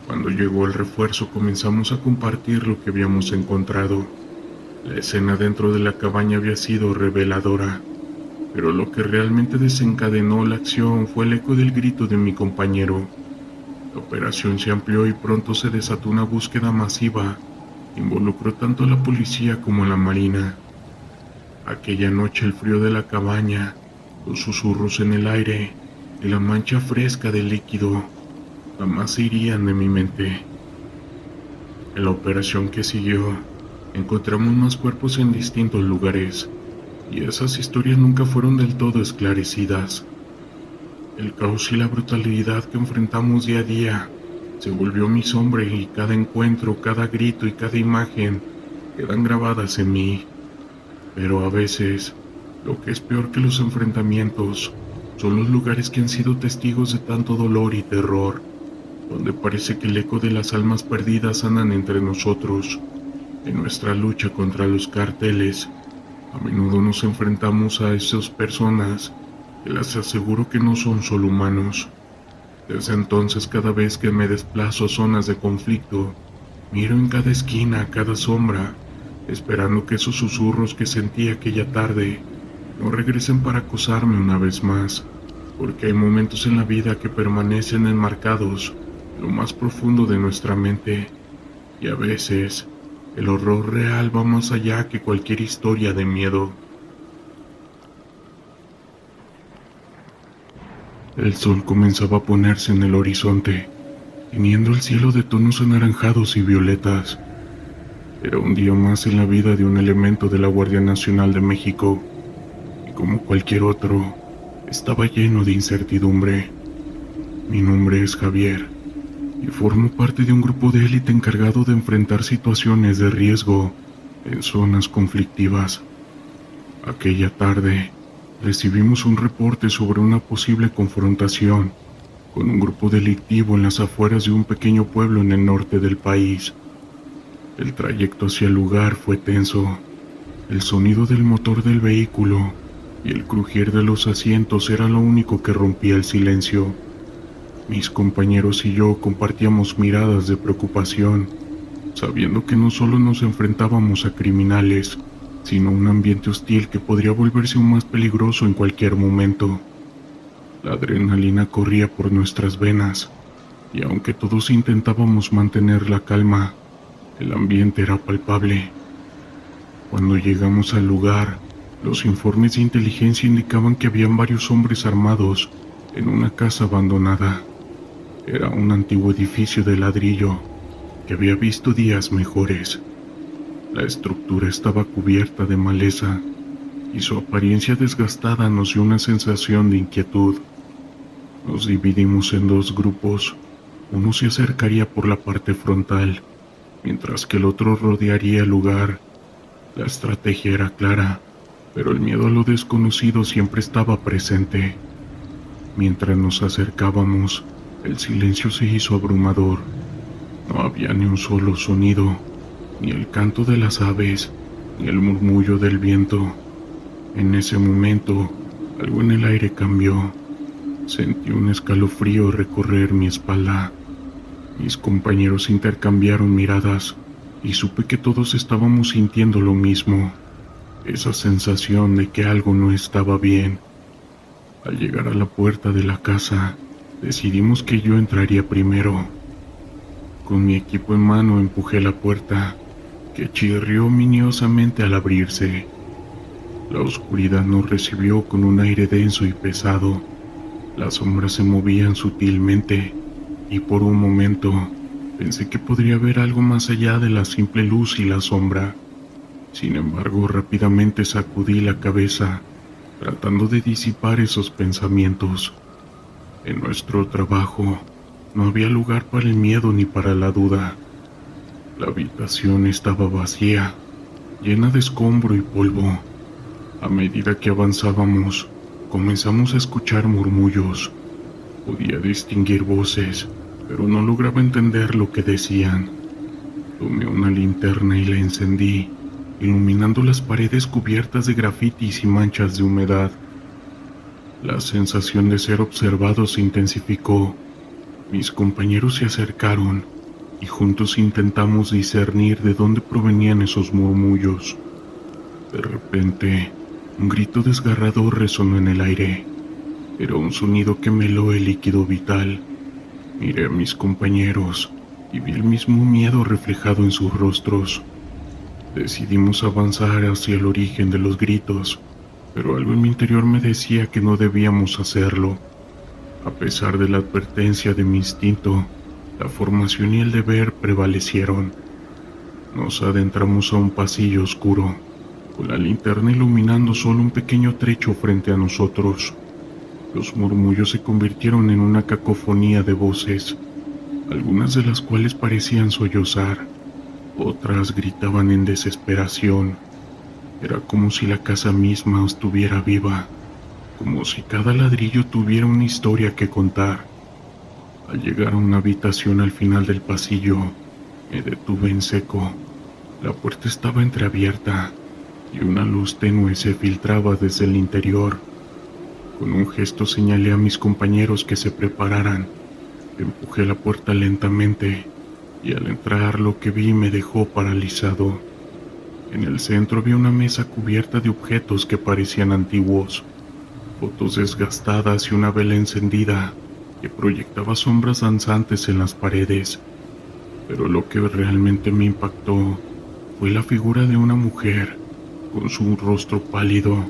A: Cuando llegó el refuerzo comenzamos a compartir lo que habíamos encontrado. La escena dentro de la cabaña había sido reveladora, pero lo que realmente desencadenó la acción fue el eco del grito de mi compañero. La operación se amplió y pronto se desató una búsqueda masiva. Involucró tanto a la policía como a la marina. Aquella noche el frío de la cabaña, los susurros en el aire y la mancha fresca del líquido jamás se irían de mi mente. En la operación que siguió, encontramos más cuerpos en distintos lugares, y esas historias nunca fueron del todo esclarecidas. El caos y la brutalidad que enfrentamos día a día se volvió mi sombra y cada encuentro, cada grito y cada imagen quedan grabadas en mí. Pero a veces, lo que es peor que los enfrentamientos son los lugares que han sido testigos de tanto dolor y terror, donde parece que el eco de las almas perdidas andan entre nosotros. En nuestra lucha contra los carteles, a menudo nos enfrentamos a esas personas que les aseguro que no son solo humanos. Desde entonces, cada vez que me desplazo a zonas de conflicto, miro en cada esquina, cada sombra, esperando que esos susurros que sentí aquella tarde no regresen para acosarme una vez más, porque hay momentos en la vida que permanecen enmarcados en lo más profundo de nuestra mente, y a veces el horror real va más allá que cualquier historia de miedo. El sol comenzaba a ponerse en el horizonte, tiñendo el cielo de tonos anaranjados y violetas. Era un día más en la vida de un elemento de la Guardia Nacional de México, y como cualquier otro, estaba lleno de incertidumbre. Mi nombre es Javier, y formo parte de un grupo de élite encargado de enfrentar situaciones de riesgo en zonas conflictivas. Aquella tarde, recibimos un reporte sobre una posible confrontación con un grupo delictivo en las afueras de un pequeño pueblo en el norte del país. El trayecto hacia el lugar fue tenso. El sonido del motor del vehículo y el crujir de los asientos era lo único que rompía el silencio. Mis compañeros y yo compartíamos miradas de preocupación, sabiendo que no solo nos enfrentábamos a criminales, sino a un ambiente hostil que podría volverse aún más peligroso en cualquier momento. La adrenalina corría por nuestras venas, y aunque todos intentábamos mantener la calma, el ambiente era palpable. Cuando llegamos al lugar, los informes de inteligencia indicaban que habían varios hombres armados en una casa abandonada. Era un antiguo edificio de ladrillo que había visto días mejores. La estructura estaba cubierta de maleza y su apariencia desgastada nos dio una sensación de inquietud. Nos dividimos en dos grupos. Uno se acercaría por la parte frontal, mientras que el otro rodearía el lugar. La estrategia era clara, pero el miedo a lo desconocido siempre estaba presente. Mientras nos acercábamos, el silencio se hizo abrumador. No había ni un solo sonido, ni el canto de las aves, ni el murmullo del viento. En ese momento, algo en el aire cambió. Sentí un escalofrío recorrer mi espalda. Mis compañeros intercambiaron miradas y supe que todos estábamos sintiendo lo mismo, esa sensación de que algo no estaba bien. Al llegar a la puerta de la casa, decidimos que yo entraría primero. Con mi equipo en mano empujé la puerta, que chirrió miniosamente al abrirse. La oscuridad nos recibió con un aire denso y pesado. Las sombras se movían sutilmente, y por un momento pensé que podría haber algo más allá de la simple luz y la sombra. Sin embargo, rápidamente sacudí la cabeza, tratando de disipar esos pensamientos. En nuestro trabajo no había lugar para el miedo ni para la duda. La habitación estaba vacía, llena de escombro y polvo. A medida que avanzábamos, comenzamos a escuchar murmullos. Podía distinguir voces, pero no lograba entender lo que decían. Tomé una linterna y la encendí, iluminando las paredes cubiertas de grafitis y manchas de humedad. La sensación de ser observado se intensificó. Mis compañeros se acercaron y juntos intentamos discernir de dónde provenían esos murmullos. De repente, un grito desgarrador resonó en el aire. Era un sonido que me heló el líquido vital. Miré a mis compañeros y vi el mismo miedo reflejado en sus rostros. Decidimos avanzar hacia el origen de los gritos, pero algo en mi interior me decía que no debíamos hacerlo. A pesar de la advertencia de mi instinto, la formación y el deber prevalecieron. Nos adentramos a un pasillo oscuro, con la linterna iluminando solo un pequeño trecho frente a nosotros. Los murmullos se convirtieron en una cacofonía de voces, algunas de las cuales parecían sollozar, otras gritaban en desesperación. Era como si la casa misma estuviera viva, como si cada ladrillo tuviera una historia que contar. Al llegar a una habitación al final del pasillo, me detuve en seco. La puerta estaba entreabierta y una luz tenue se filtraba desde el interior. Con un gesto señalé a mis compañeros que se prepararan. Empujé la puerta lentamente y al entrar lo que vi me dejó paralizado. En el centro había una mesa cubierta de objetos que parecían antiguos, fotos desgastadas y una vela encendida que proyectaba sombras danzantes en las paredes. Pero lo que realmente me impactó fue la figura de una mujer, con su rostro pálido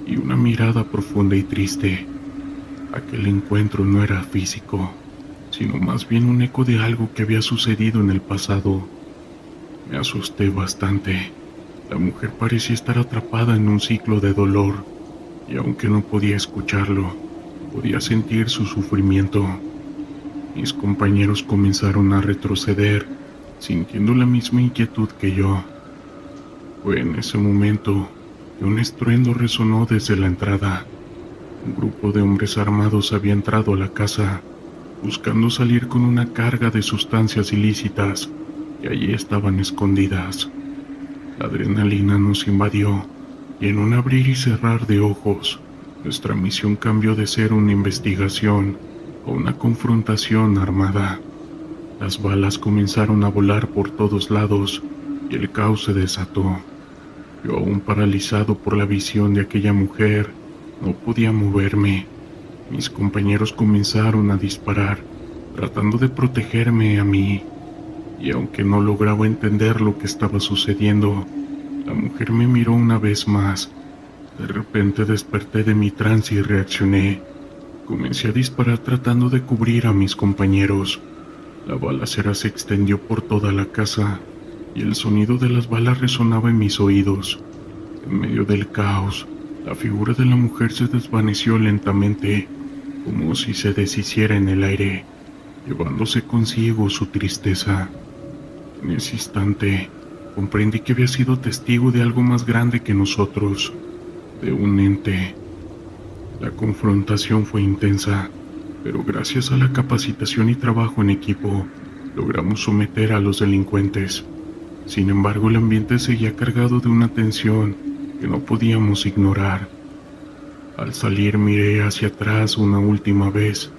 A: y una mirada profunda y triste. Aquel encuentro no era físico, sino más bien un eco de algo que había sucedido en el pasado. Me asusté bastante. La mujer parecía estar atrapada en un ciclo de dolor, y aunque no podía escucharlo, podía sentir su sufrimiento. Mis compañeros comenzaron a retroceder, sintiendo la misma inquietud que yo. Fue en ese momento que un estruendo resonó desde la entrada. Un grupo de hombres armados había entrado a la casa, buscando salir con una carga de sustancias ilícitas que allí estaban escondidas. La adrenalina nos invadió y en un abrir y cerrar de ojos, nuestra misión cambió de ser una investigación a una confrontación armada. Las balas comenzaron a volar por todos lados y el caos se desató. Yo, aún paralizado por la visión de aquella mujer, no podía moverme. Mis compañeros comenzaron a disparar, tratando de protegerme a mí, y aunque no lograba entender lo que estaba sucediendo, la mujer me miró una vez más. De repente desperté de mi trance y reaccioné. Comencé a disparar tratando de cubrir a mis compañeros. La balacera se extendió por toda la casa, y el sonido de las balas resonaba en mis oídos. En medio del caos, la figura de la mujer se desvaneció lentamente, como si se deshiciera en el aire, llevándose consigo su tristeza. En ese instante, comprendí que había sido testigo de algo más grande que nosotros, de un ente. La confrontación fue intensa, pero gracias a la capacitación y trabajo en equipo, logramos someter a los delincuentes. Sin embargo, el ambiente seguía cargado de una tensión que no podíamos ignorar. Al salir miré hacia atrás una última vez.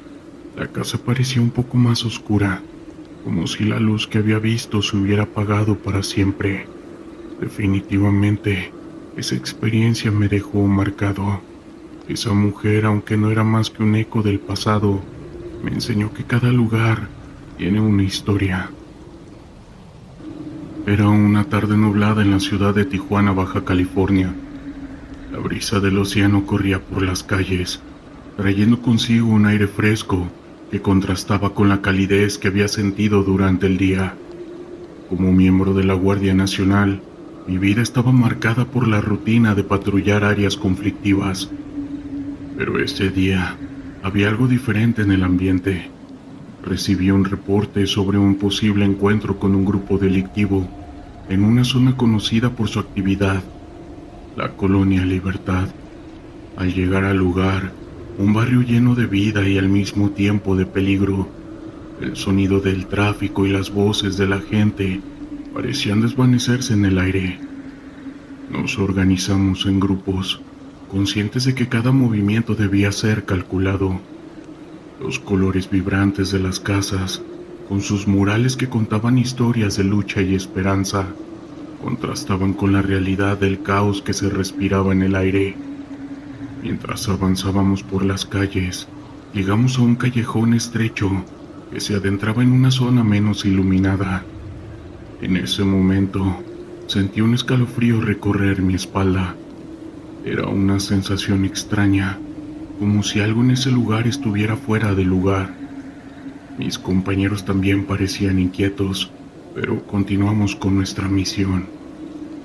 A: La casa parecía un poco más oscura, como si la luz que había visto se hubiera apagado para siempre. Definitivamente, esa experiencia me dejó marcado. Esa mujer, aunque no era más que un eco del pasado, me enseñó que cada lugar tiene una historia. Era una tarde nublada en la ciudad de Tijuana, Baja California. La brisa del océano corría por las calles, trayendo consigo un aire fresco que contrastaba con la calidez que había sentido durante el día. Como miembro de la Guardia Nacional, mi vida estaba marcada por la rutina de patrullar áreas conflictivas. Pero ese día había algo diferente en el ambiente. Recibí un reporte sobre un posible encuentro con un grupo delictivo en una zona conocida por su actividad, la Colonia Libertad. Al llegar al lugar, un barrio lleno de vida y al mismo tiempo de peligro, el sonido del tráfico y las voces de la gente parecían desvanecerse en el aire. Nos organizamos en grupos, conscientes de que cada movimiento debía ser calculado. Los colores vibrantes de las casas, con sus murales que contaban historias de lucha y esperanza, contrastaban con la realidad del caos que se respiraba en el aire. Mientras avanzábamos por las calles, llegamos a un callejón estrecho que se adentraba en una zona menos iluminada. En ese momento, sentí un escalofrío recorrer mi espalda. Era una sensación extraña, como si algo en ese lugar estuviera fuera de lugar. Mis compañeros también parecían inquietos, pero continuamos con nuestra misión.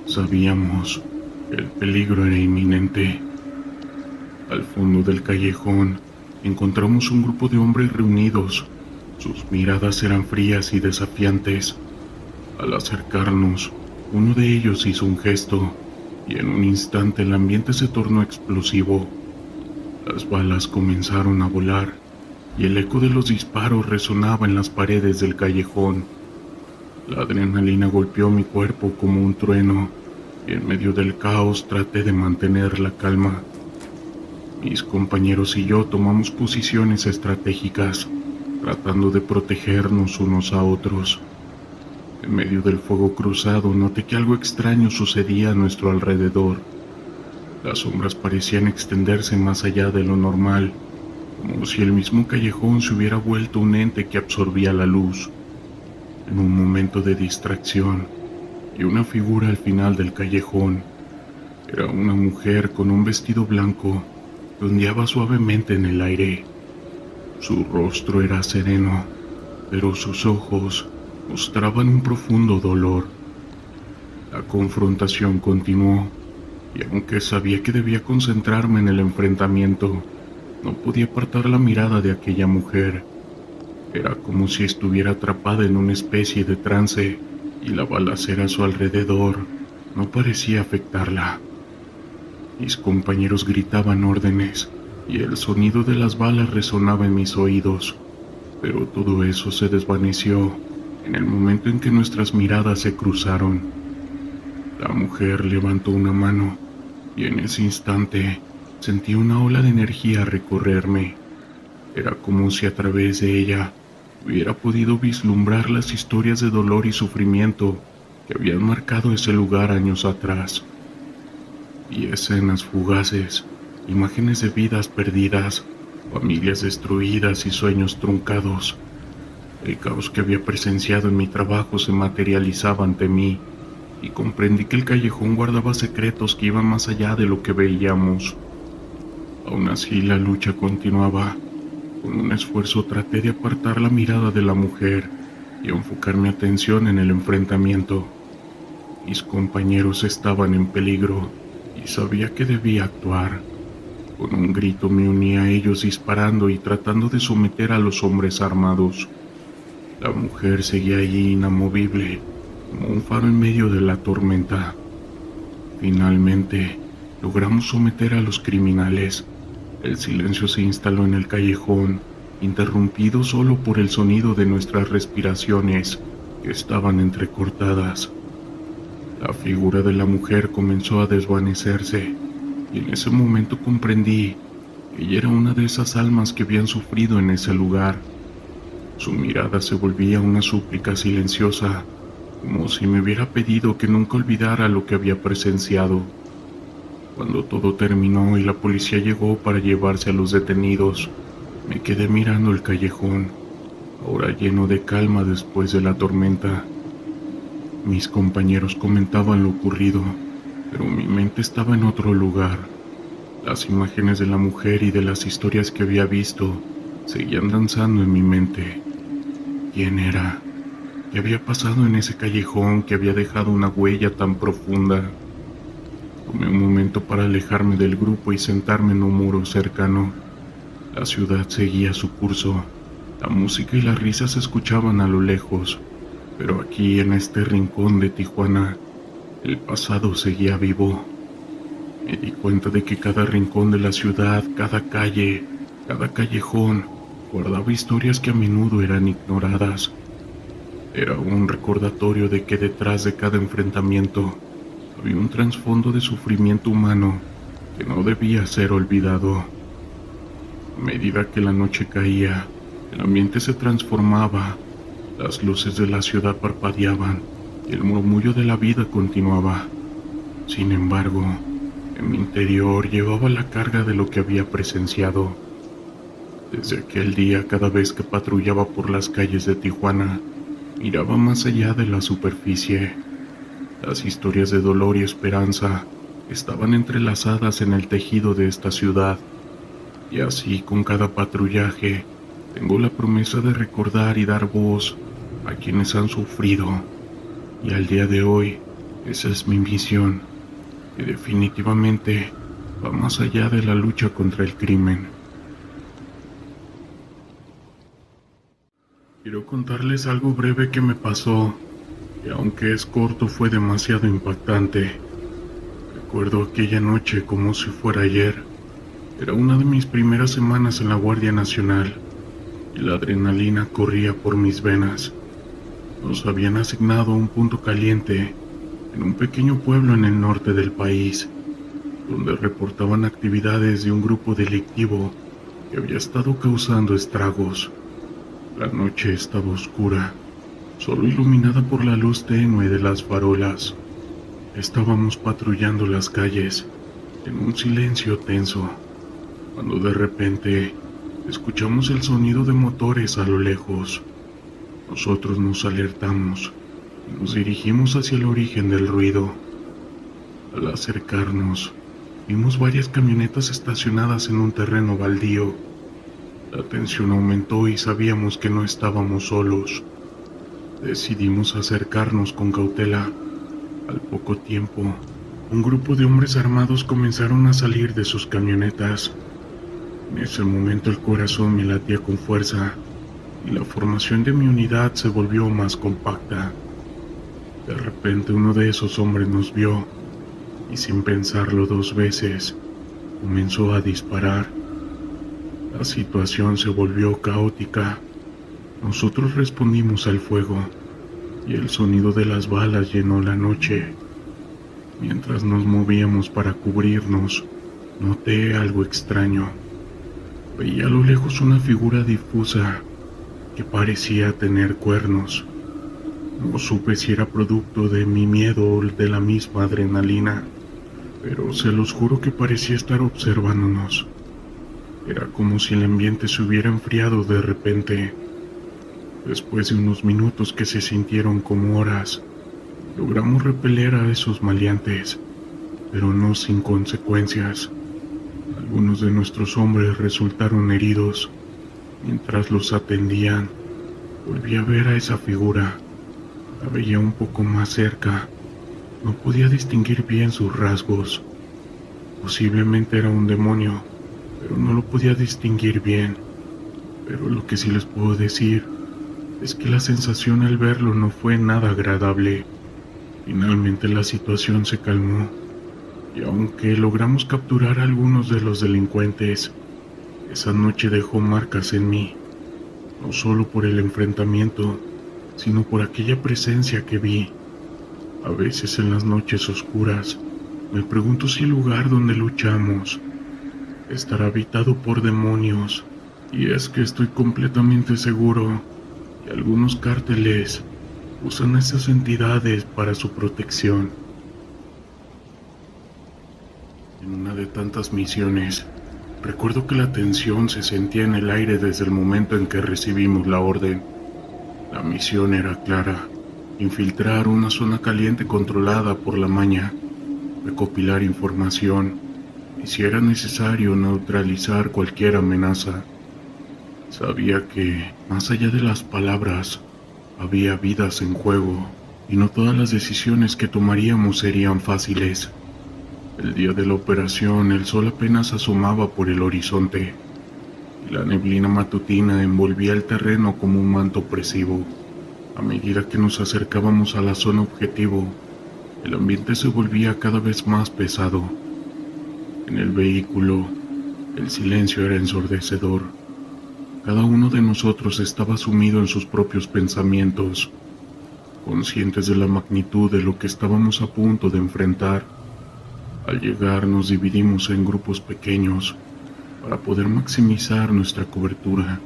A: Sabíamos que el peligro era inminente. Al fondo del callejón encontramos un grupo de hombres reunidos. Sus miradas eran frías y desafiantes. Al acercarnos, uno de ellos hizo un gesto, y en un instante el ambiente se tornó explosivo. Las balas comenzaron a volar, y el eco de los disparos resonaba en las paredes del callejón. La adrenalina golpeó mi cuerpo como un trueno, y en medio del caos traté de mantener la calma. Mis compañeros y yo tomamos posiciones estratégicas, tratando de protegernos unos a otros. En medio del fuego cruzado noté que algo extraño sucedía a nuestro alrededor. Las sombras parecían extenderse más allá de lo normal, como si el mismo callejón se hubiera vuelto un ente que absorbía la luz. En un momento de distracción, vi una figura al final del callejón. Era una mujer con un vestido blanco que ondeaba suavemente en el aire. Su rostro era sereno, pero sus ojos mostraban un profundo dolor. La confrontación continuó, y aunque sabía que debía concentrarme en el enfrentamiento, no podía apartar la mirada de aquella mujer. Era como si estuviera atrapada en una especie de trance, y la balacera a su alrededor no parecía afectarla. Mis compañeros gritaban órdenes, y el sonido de las balas resonaba en mis oídos, pero todo eso se desvaneció en el momento en que nuestras miradas se cruzaron. La mujer levantó una mano, y en ese instante sentí una ola de energía recorrerme. Era como si a través de ella hubiera podido vislumbrar las historias de dolor y sufrimiento que habían marcado ese lugar años atrás. Y escenas fugaces, imágenes de vidas perdidas, familias destruidas y sueños truncados. El caos que había presenciado en mi trabajo se materializaba ante mí, y comprendí que el callejón guardaba secretos que iban más allá de lo que veíamos. Aún así, la lucha continuaba. Con un esfuerzo traté de apartar la mirada de la mujer y enfocar mi atención en el enfrentamiento. Mis compañeros estaban en peligro y sabía que debía actuar. Con un grito me uní a ellos disparando y tratando de someter a los hombres armados. La mujer seguía allí inamovible, como un faro en medio de la tormenta. Finalmente, logramos someter a los criminales. El silencio se instaló en el callejón, interrumpido solo por el sonido de nuestras respiraciones, que estaban entrecortadas. La figura de la mujer comenzó a desvanecerse, y en ese momento comprendí que ella era una de esas almas que habían sufrido en ese lugar. Su mirada se volvía una súplica silenciosa, como si me hubiera pedido que nunca olvidara lo que había presenciado. Cuando todo terminó y la policía llegó para llevarse a los detenidos, me quedé mirando el callejón, ahora lleno de calma después de la tormenta. Mis compañeros comentaban lo ocurrido, pero mi mente estaba en otro lugar. Las imágenes de la mujer y de las historias que había visto seguían danzando en mi mente. ¿Quién era? ¿Qué había pasado en ese callejón que había dejado una huella tan profunda? Tomé un momento para alejarme del grupo y sentarme en un muro cercano. La ciudad seguía su curso. La música y las risas se escuchaban a lo lejos, pero aquí en este rincón de Tijuana, el pasado seguía vivo. Me di cuenta de que cada rincón de la ciudad, cada calle, cada callejón, guardaba historias que a menudo eran ignoradas. Era un recordatorio de que detrás de cada enfrentamiento había un trasfondo de sufrimiento humano que no debía ser olvidado. A medida que la noche caía, el ambiente se transformaba, las luces de la ciudad parpadeaban y el murmullo de la vida continuaba. Sin embargo, en mi interior llevaba la carga de lo que había presenciado. Desde aquel día, cada vez que patrullaba por las calles de Tijuana, miraba más allá de la superficie. Las historias de dolor y esperanza estaban entrelazadas en el tejido de esta ciudad, y así con cada patrullaje tengo la promesa de recordar y dar voz a quienes han sufrido, y al día de hoy esa es mi misión, que definitivamente va más allá de la lucha contra el crimen. Quiero contarles algo breve que me pasó, que aunque es corto fue demasiado impactante. Recuerdo aquella noche como si fuera ayer. Era una de mis primeras semanas en la Guardia Nacional, y la adrenalina corría por mis venas. Nos habían asignado a un punto caliente en un pequeño pueblo en el norte del país, donde reportaban actividades de un grupo delictivo que había estado causando estragos. La noche estaba oscura, solo iluminada por la luz tenue de las farolas. Estábamos patrullando las calles, en un silencio tenso, cuando de repente escuchamos el sonido de motores a lo lejos. Nosotros nos alertamos y nos dirigimos hacia el origen del ruido. Al acercarnos, vimos varias camionetas estacionadas en un terreno baldío. La tensión aumentó y sabíamos que no estábamos solos. Decidimos acercarnos con cautela. Al poco tiempo, un grupo de hombres armados comenzaron a salir de sus camionetas. En ese momento el corazón me latía con fuerza y la formación de mi unidad se volvió más compacta. De repente uno de esos hombres nos vio y sin pensarlo dos veces comenzó a disparar. La situación se volvió caótica. Nosotros respondimos al fuego y el sonido de las balas llenó la noche. Mientras nos movíamos para cubrirnos, noté algo extraño. Veía a lo lejos una figura difusa que parecía tener cuernos. No supe si era producto de mi miedo o de la misma adrenalina, pero se los juro que parecía estar observándonos. Era como si el ambiente se hubiera enfriado de repente. Después de unos minutos que se sintieron como horas, logramos repeler a esos maleantes, pero no sin consecuencias. Algunos de nuestros hombres resultaron heridos. Mientras los atendían, volví a ver a esa figura. La veía un poco más cerca. No podía distinguir bien sus rasgos. Posiblemente era un demonio, pero no lo podía distinguir bien. Pero lo que sí les puedo decir es que la sensación al verlo no fue nada agradable. Finalmente la situación se calmó, y aunque logramos capturar a algunos de los delincuentes, esa noche dejó marcas en mí, no solo por el enfrentamiento, sino por aquella presencia que vi. A veces en las noches oscuras, me pregunto si el lugar donde luchamos estará habitado por demonios, y es que estoy completamente seguro que algunos cárteles usan a esas entidades para su protección. En una de tantas misiones, recuerdo que la tensión se sentía en el aire desde el momento en que recibimos la orden. La misión era clara: infiltrar una zona caliente controlada por la maña, recopilar información y, si era necesario, neutralizar cualquier amenaza. Sabía que, más allá de las palabras, había vidas en juego, y no todas las decisiones que tomaríamos serían fáciles. El día de la operación, el sol apenas asomaba por el horizonte, y la neblina matutina envolvía el terreno como un manto opresivo. A medida que nos acercábamos a la zona objetivo, el ambiente se volvía cada vez más pesado. En el vehículo, el silencio era ensordecedor. Cada uno de nosotros estaba sumido en sus propios pensamientos, conscientes de la magnitud de lo que estábamos a punto de enfrentar. Al llegar, nos dividimos en grupos pequeños para poder maximizar nuestra cobertura.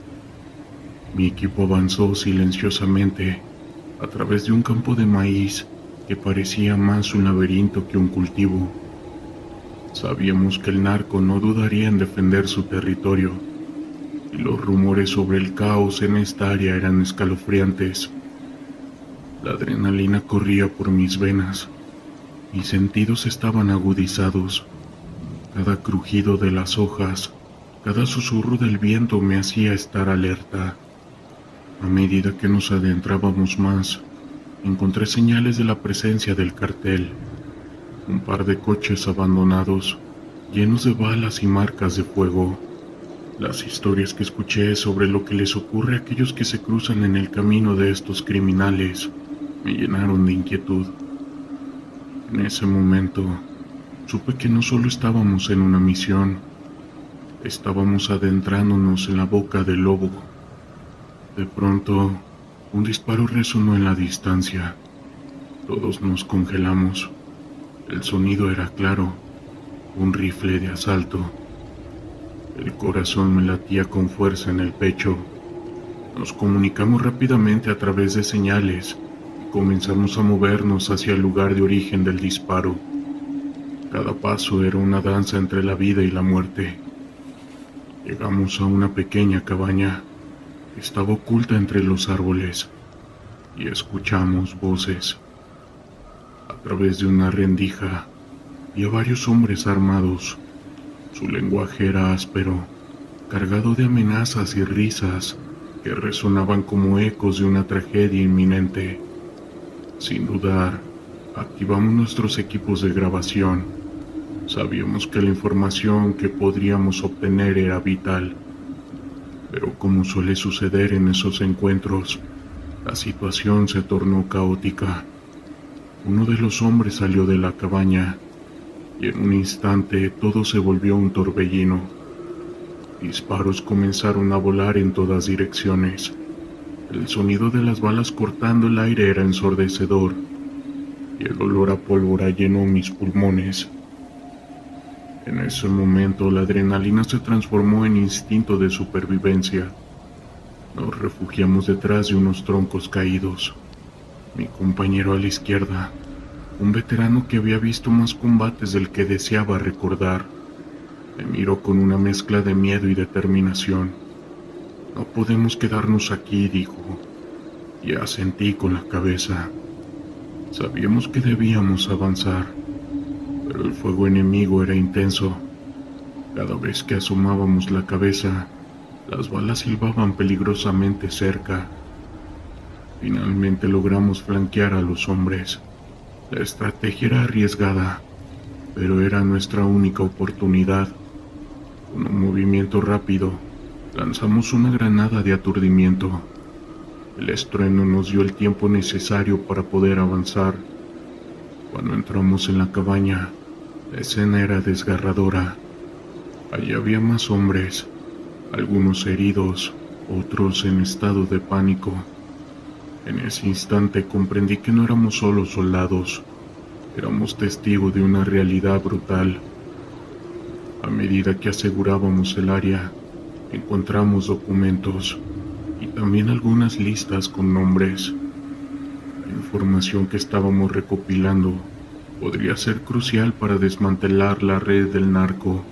A: Mi equipo avanzó silenciosamente a través de un campo de maíz que parecía más un laberinto que un cultivo. Sabíamos que el narco no dudaría en defender su territorio, y los rumores sobre el caos en esta área eran escalofriantes. La adrenalina corría por mis venas. Mis sentidos estaban agudizados. Cada crujido de las hojas, cada susurro del viento me hacía estar alerta. A medida que nos adentrábamos más, encontré señales de la presencia del cartel. Un par de coches abandonados, llenos de balas y marcas de fuego. Las historias que escuché sobre lo que les ocurre a aquellos que se cruzan en el camino de estos criminales me llenaron de inquietud. En ese momento, supe que no solo estábamos en una misión, estábamos adentrándonos en la boca del lobo. De pronto, un disparo resonó en la distancia. Todos nos congelamos. El sonido era claro: un rifle de asalto. El corazón me latía con fuerza en el pecho. Nos comunicamos rápidamente a través de señales y comenzamos a movernos hacia el lugar de origen del disparo. Cada paso era una danza entre la vida y la muerte. Llegamos a una pequeña cabaña que estaba oculta entre los árboles y escuchamos voces. A través de una rendija vi a varios hombres armados. Su lenguaje era áspero, cargado de amenazas y risas que resonaban como ecos de una tragedia inminente. Sin dudar, activamos nuestros equipos de grabación. Sabíamos que la información que podríamos obtener era vital, pero como suele suceder en esos encuentros, la situación se tornó caótica. Uno de los hombres salió de la cabaña y en un instante todo se volvió un torbellino. Disparos comenzaron a volar en todas direcciones. El sonido de las balas cortando el aire era ensordecedor y el olor a pólvora llenó mis pulmones. En ese momento la adrenalina se transformó en instinto de supervivencia. Nos refugiamos detrás de unos troncos caídos. Mi compañero a la izquierda, un veterano que había visto más combates del que deseaba recordar, me miró con una mezcla de miedo y determinación. No podemos quedarnos aquí, dijo, y asentí con la cabeza. Sabíamos que debíamos avanzar, pero el fuego enemigo era intenso. Cada vez que asomábamos la cabeza, las balas silbaban peligrosamente cerca. Finalmente logramos flanquear a los hombres. La estrategia era arriesgada, pero era nuestra única oportunidad. Con un movimiento rápido, lanzamos una granada de aturdimiento. El estruendo nos dio el tiempo necesario para poder avanzar. Cuando entramos en la cabaña, la escena era desgarradora. Allí había más hombres, algunos heridos, otros en estado de pánico. En ese instante comprendí que no éramos solo soldados, éramos testigos de una realidad brutal. A medida que asegurábamos el área, encontramos documentos y también algunas listas con nombres. La información que estábamos recopilando podría ser crucial para desmantelar la red del narco,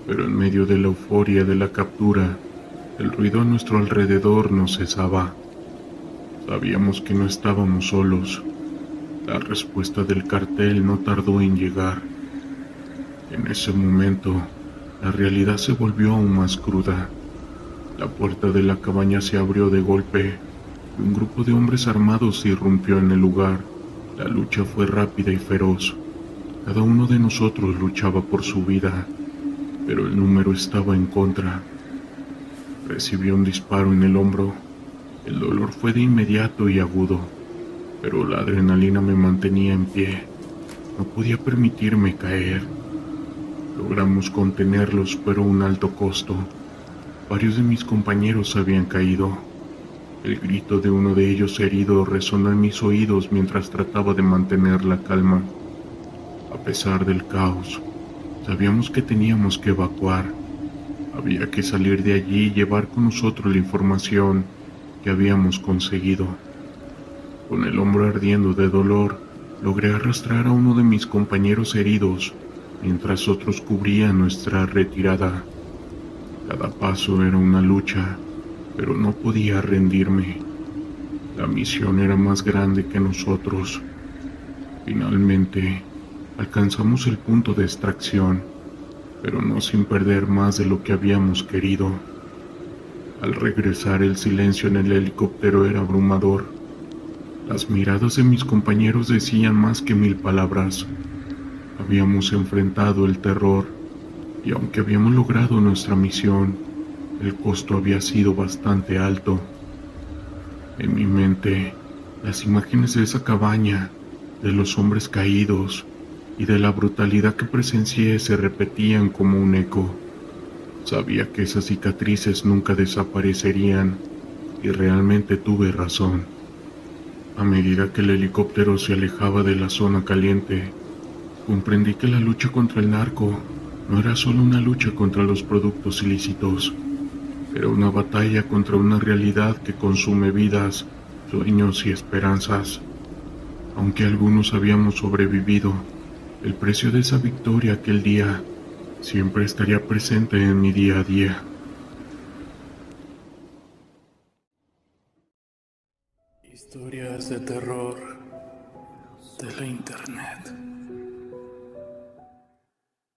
A: pero en medio de la euforia de la captura, el ruido a nuestro alrededor no cesaba. Sabíamos que no estábamos solos. La respuesta del cartel no tardó en llegar. En ese momento, la realidad se volvió aún más cruda. La puerta de la cabaña se abrió de golpe y un grupo de hombres armados irrumpió en el lugar. La lucha fue rápida y feroz. Cada uno de nosotros luchaba por su vida, pero el número estaba en contra. Recibí un disparo en el hombro. El dolor fue de inmediato y agudo, pero la adrenalina me mantenía en pie. No podía permitirme caer. Logramos contenerlos, pero a un alto costo. Varios de mis compañeros habían caído. El grito de uno de ellos herido resonó en mis oídos mientras trataba de mantener la calma. A pesar del caos, sabíamos que teníamos que evacuar. Había que salir de allí y llevar con nosotros la información que habíamos conseguido. Con el hombro ardiendo de dolor, logré arrastrar a uno de mis compañeros heridos, mientras otros cubrían nuestra retirada. Cada paso era una lucha, pero no podía rendirme. La misión era más grande que nosotros. Finalmente, alcanzamos el punto de extracción, pero no sin perder más de lo que habíamos querido. Al regresar, el silencio en el helicóptero era abrumador. Las miradas de mis compañeros decían más que 1000 palabras. Habíamos enfrentado el terror, y aunque habíamos logrado nuestra misión, el costo había sido bastante alto. En mi mente, las imágenes de esa cabaña, de los hombres caídos y de la brutalidad que presencié se repetían como un eco. Sabía que esas cicatrices nunca desaparecerían, y realmente tuve razón. A medida que el helicóptero se alejaba de la zona caliente, comprendí que la lucha contra el narco no era solo una lucha contra los productos ilícitos, era una batalla contra una realidad que consume vidas, sueños y esperanzas. Aunque algunos habíamos sobrevivido, el precio de esa victoria aquel día siempre estaría presente en mi día a día. Historias de terror de la internet.